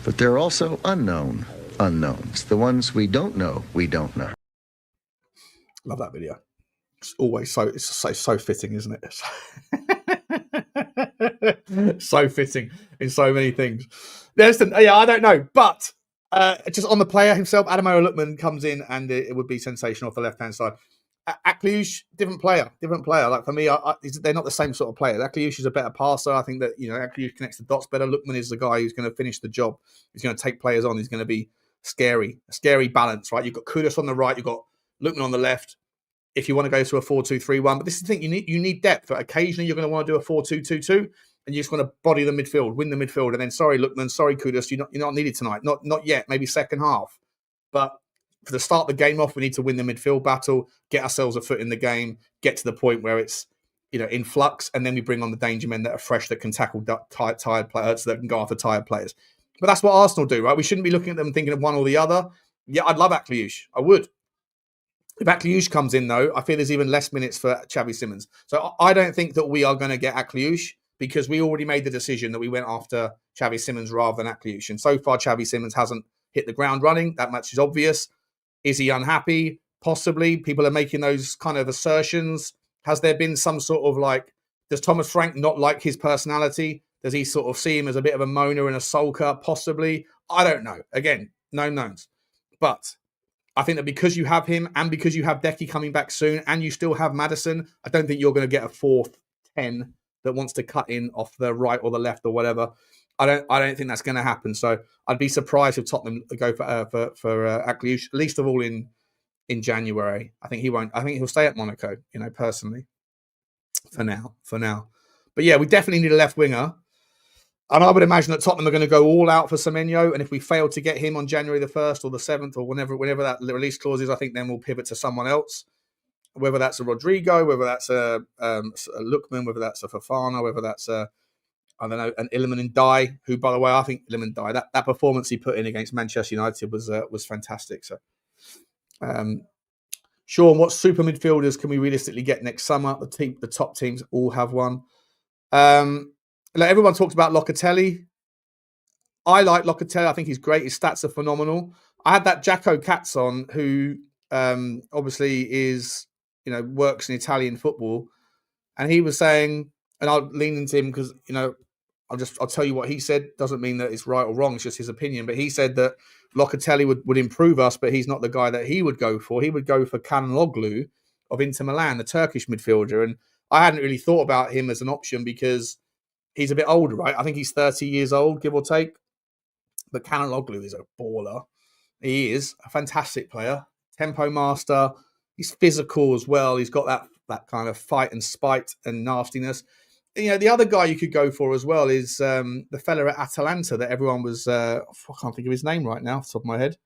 But there are also unknown unknowns. The ones we don't know, we don't know. Love that video. It's always so fitting, isn't it? So fitting in so many things. I don't know, but just on the player himself, Ademola Lookman comes in and it would be sensational off the left-hand side. Akliouche, different player. Like for me, they're not the same sort of player. Akliouche is a better passer. I think that Akliouche connects the dots better. Lookman is the guy who's going to finish the job. He's going to take players on. He's going to be a scary balance, right? You've got Kudus on the right. You've got Lookman on the left. If you want to go to a 4-2-3-1, but this is the thing, you need depth. Occasionally, you're going to want to do a 4-2-2-2, and you just want to body the midfield, win the midfield, and then sorry, Lookman, sorry, Kudus, you're not needed tonight. Not yet. Maybe second half, but for the start the game off, we need to win the midfield battle, get ourselves a foot in the game, get to the point where it's in flux, and then we bring on the danger men that are fresh, that can tackle tired players, that can go after tired players. But that's what Arsenal do, right? We shouldn't be looking at them thinking of one or the other. Yeah, I'd love Akliouche. I would. If Akliouche comes in, though, I feel there's even less minutes for Xavi Simons. So I don't think that we are going to get Akliouche, because we already made the decision that we went after Xavi Simons rather than Akliouche. And so far, Xavi Simons hasn't hit the ground running. That much is obvious. Is he unhappy? Possibly. People are making those kind of assertions. Has there been some sort of does Thomas Frank not like his personality? Does he sort of see him as a bit of a moaner and a sulker? Possibly. I don't know. Again, no knowns. But I think that because you have him and because you have Decky coming back soon and you still have Maddison, I don't think you're going to get a fourth 10 that wants to cut in off the right or the left or whatever. I don't think that's going to happen. So I'd be surprised if Tottenham go for Akliouche, least of all in January. I think he won't. I think he'll stay at Monaco, personally, for now. But yeah, we definitely need a left winger. And I would imagine that Tottenham are going to go all out for Semenyo. And if we fail to get him on January the 1st or the 7th or whenever that release clause is, I think then we'll pivot to someone else. Whether that's a Rodrigo, whether that's a Lookman, whether that's a Fofana, whether that's an Iliman Ndiaye, who, by the way, I think Iliman Ndiaye, that performance he put in against Manchester United was fantastic. So, Sean, what super midfielders can we realistically get next summer? The top teams all have one. Everyone talks about Locatelli. I like Locatelli. I think he's great. His stats are phenomenal. I had that Jacko Katz on, who obviously is, works in Italian football. And he was saying, and I'll lean into him because, I'll tell you what he said. Doesn't mean that it's right or wrong. It's just his opinion. But he said that Locatelli would improve us, but he's not the guy that he would go for. He would go for Çalhanoğlu of Inter Milan, the Turkish midfielder. And I hadn't really thought about him as an option because he's a bit older, right? I think he's 30 years old, give or take. But Çalhanoğlu is a baller. He is a fantastic player. Tempo master. He's physical as well. He's got that kind of fight and spite and nastiness. The other guy you could go for as well is the fella at Atalanta that everyone was... I can't think of his name right now off the top of my head.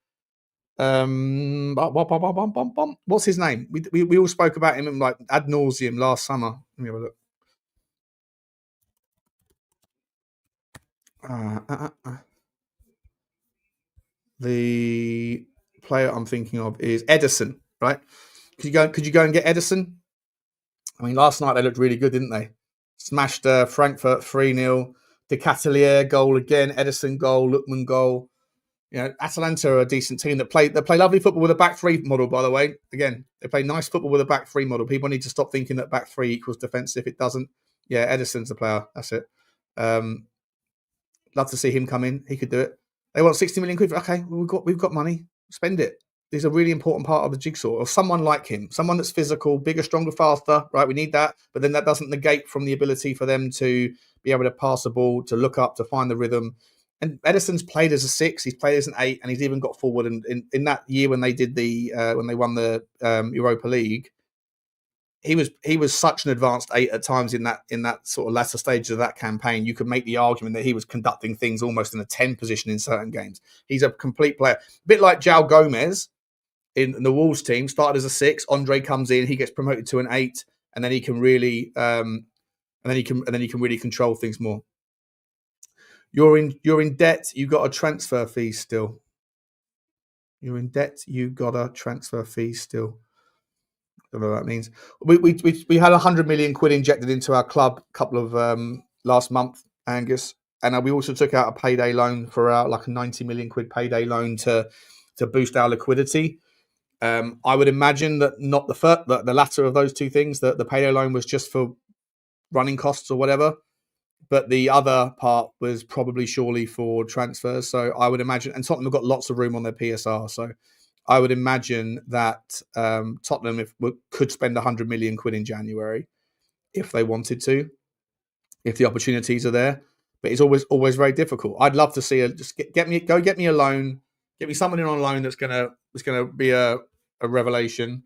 What's his name? We all spoke about him ad nauseum last summer. Let me have a look. The player I'm thinking of is Edison, right? Could you go and get Edison? I mean, last night they looked really good, didn't they? Smashed Frankfurt 3-0. De Catelier goal again. Edison goal. Lookman goal. You know, Atalanta are a decent team that play lovely football with a back three model, by the way. Again, they play nice football with a back three model. People need to stop thinking that back three equals defensive. It doesn't. Yeah, Edison's the player. That's it. Love to see him come in. He could do it. They want 60 million quid. Okay, well, we've got money. Spend it. He's a really important part of the jigsaw. Or someone like him, someone that's physical, bigger, stronger, faster. Right, we need that. But then that doesn't negate from the ability for them to be able to pass the ball, to look up, to find the rhythm. And Edison's played as a 6. He's played as an 8, and he's even got forward. And in that year when they did when they won the Europa League, he was such an advanced 8 at times in that sort of latter stage of that campaign. You could make the argument that he was conducting things almost in a 10 position in certain games. He's a complete player, a bit like João Gomez in the Wolves team. Started as a 6. Andre comes in, he gets promoted to an 8, and then he can really really control things more. You're in debt. You got a transfer fee still. You're in debt. You got a transfer fee still. Don't know what that means. We had 100 million quid injected into our club a couple of last month, Angus, and we also took out a payday loan for like a 90 million quid payday loan to boost our liquidity. I would imagine that not the latter of those two things. That the payday loan was just for running costs or whatever. But the other part was probably surely for transfers. So I would imagine, and Tottenham have got lots of room on their PSR. So I would imagine that Tottenham could spend 100 million quid in January if they wanted to, if the opportunities are there. But it's always very difficult. I'd love to see get me a loan, get me someone in on loan that's gonna be a revelation.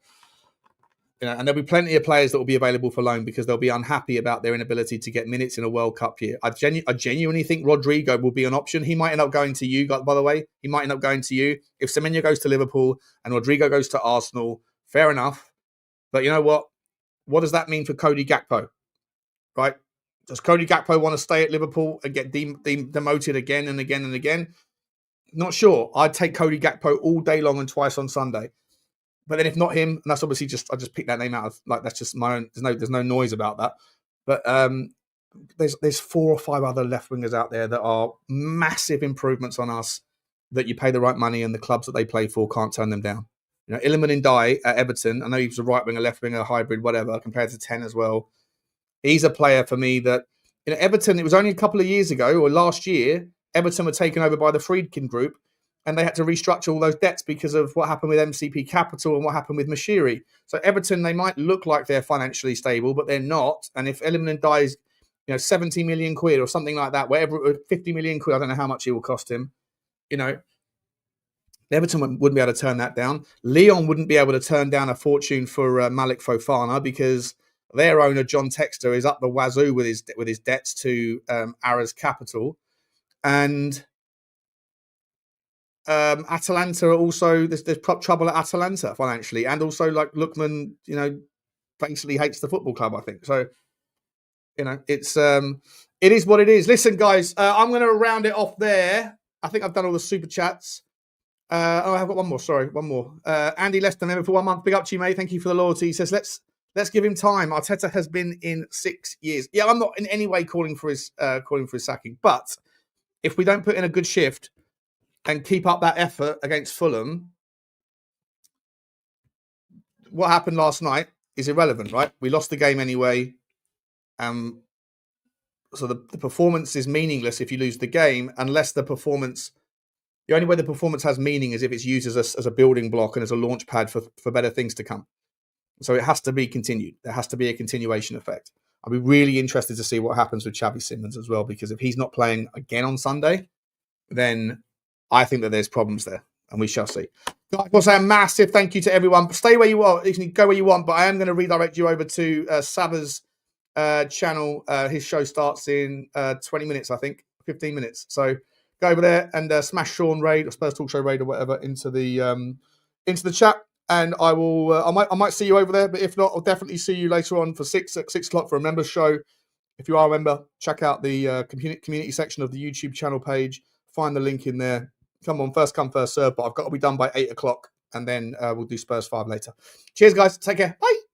You know, and there'll be plenty of players that will be available for loan because they'll be unhappy about their inability to get minutes in a World Cup year. I genuinely think Rodrigo will be an option. He might end up going to you, by the way. He might end up going to you. If Semenyo goes to Liverpool and Rodrigo goes to Arsenal, fair enough. But you know what? What does that mean for Cody Gakpo? Right? Does Cody Gakpo want to stay at Liverpool and get demoted again and again and again? Not sure. I'd take Cody Gakpo all day long and twice on Sunday. But then if not him, and that's obviously I just picked that name out of, like, that's just my own, there's no noise about that. But there's 4 or 5 other left wingers out there that are massive improvements on us that you pay the right money and the clubs that they play for can't turn them down. You know, Iliman Ndiaye at Everton, I know he was a right winger, left winger, hybrid, whatever, compared to 10 as well. He's a player for me that, you know, Everton, it was only a couple of years ago or last year, Everton were taken over by the Friedkin Group. And they had to restructure all those debts because of what happened with MCP Capital and what happened with Mashiri. So Everton, they might look like they're financially stable, but they're not. And if Iliman Ndiaye's, 70 million quid or something like that, whatever, 50 million quid, I don't know how much it will cost him. Everton wouldn't be able to turn that down. Lyon wouldn't be able to turn down a fortune for Malik Fofana because their owner John Textor is up the wazoo with his debts to Aras Capital, and Atalanta are also there's trouble at Atalanta financially, and also like Lookman, basically hates the football club, I think. So, it's it is what it is. Listen, guys, I'm going to round it off there. I think I've done all the super chats. I've got one more. Sorry, one more. Andy Lester, member for 1 month. Big up to you, mate. Thank you for the loyalty. He says, let's give him time. Arteta has been in 6 years. Yeah, I'm not in any way calling for his sacking, but if we don't put in a good shift and keep up that effort against Fulham, what happened last night is irrelevant, right? We lost the game anyway. So the performance is meaningless if you lose the game, unless the only way the performance has meaning is if it's used as a building block and as a launch pad for better things to come. So it has to be continued. There has to be a continuation effect. I'll be really interested to see what happens with Xavi Simons as well, because if he's not playing again on Sunday, then I think that there's problems there, and we shall see. I want to say a massive thank you to everyone. Stay where you are. You can go where you want, but I am going to redirect you over to Saba's channel. His show starts in 20 minutes, I think, 15 minutes. So go over there and smash Sean Raid or Spurs Talk Show Raid or whatever into the chat, and I will. I might see you over there, but if not, I'll definitely see you later on at 6 o'clock for a members show. If you are a member, check out the community section of the YouTube channel page. Find the link in there. Come on, first come, first serve. But I've got to be done by 8 o'clock, and then we'll do Spurs 5 later. Cheers, guys. Take care. Bye.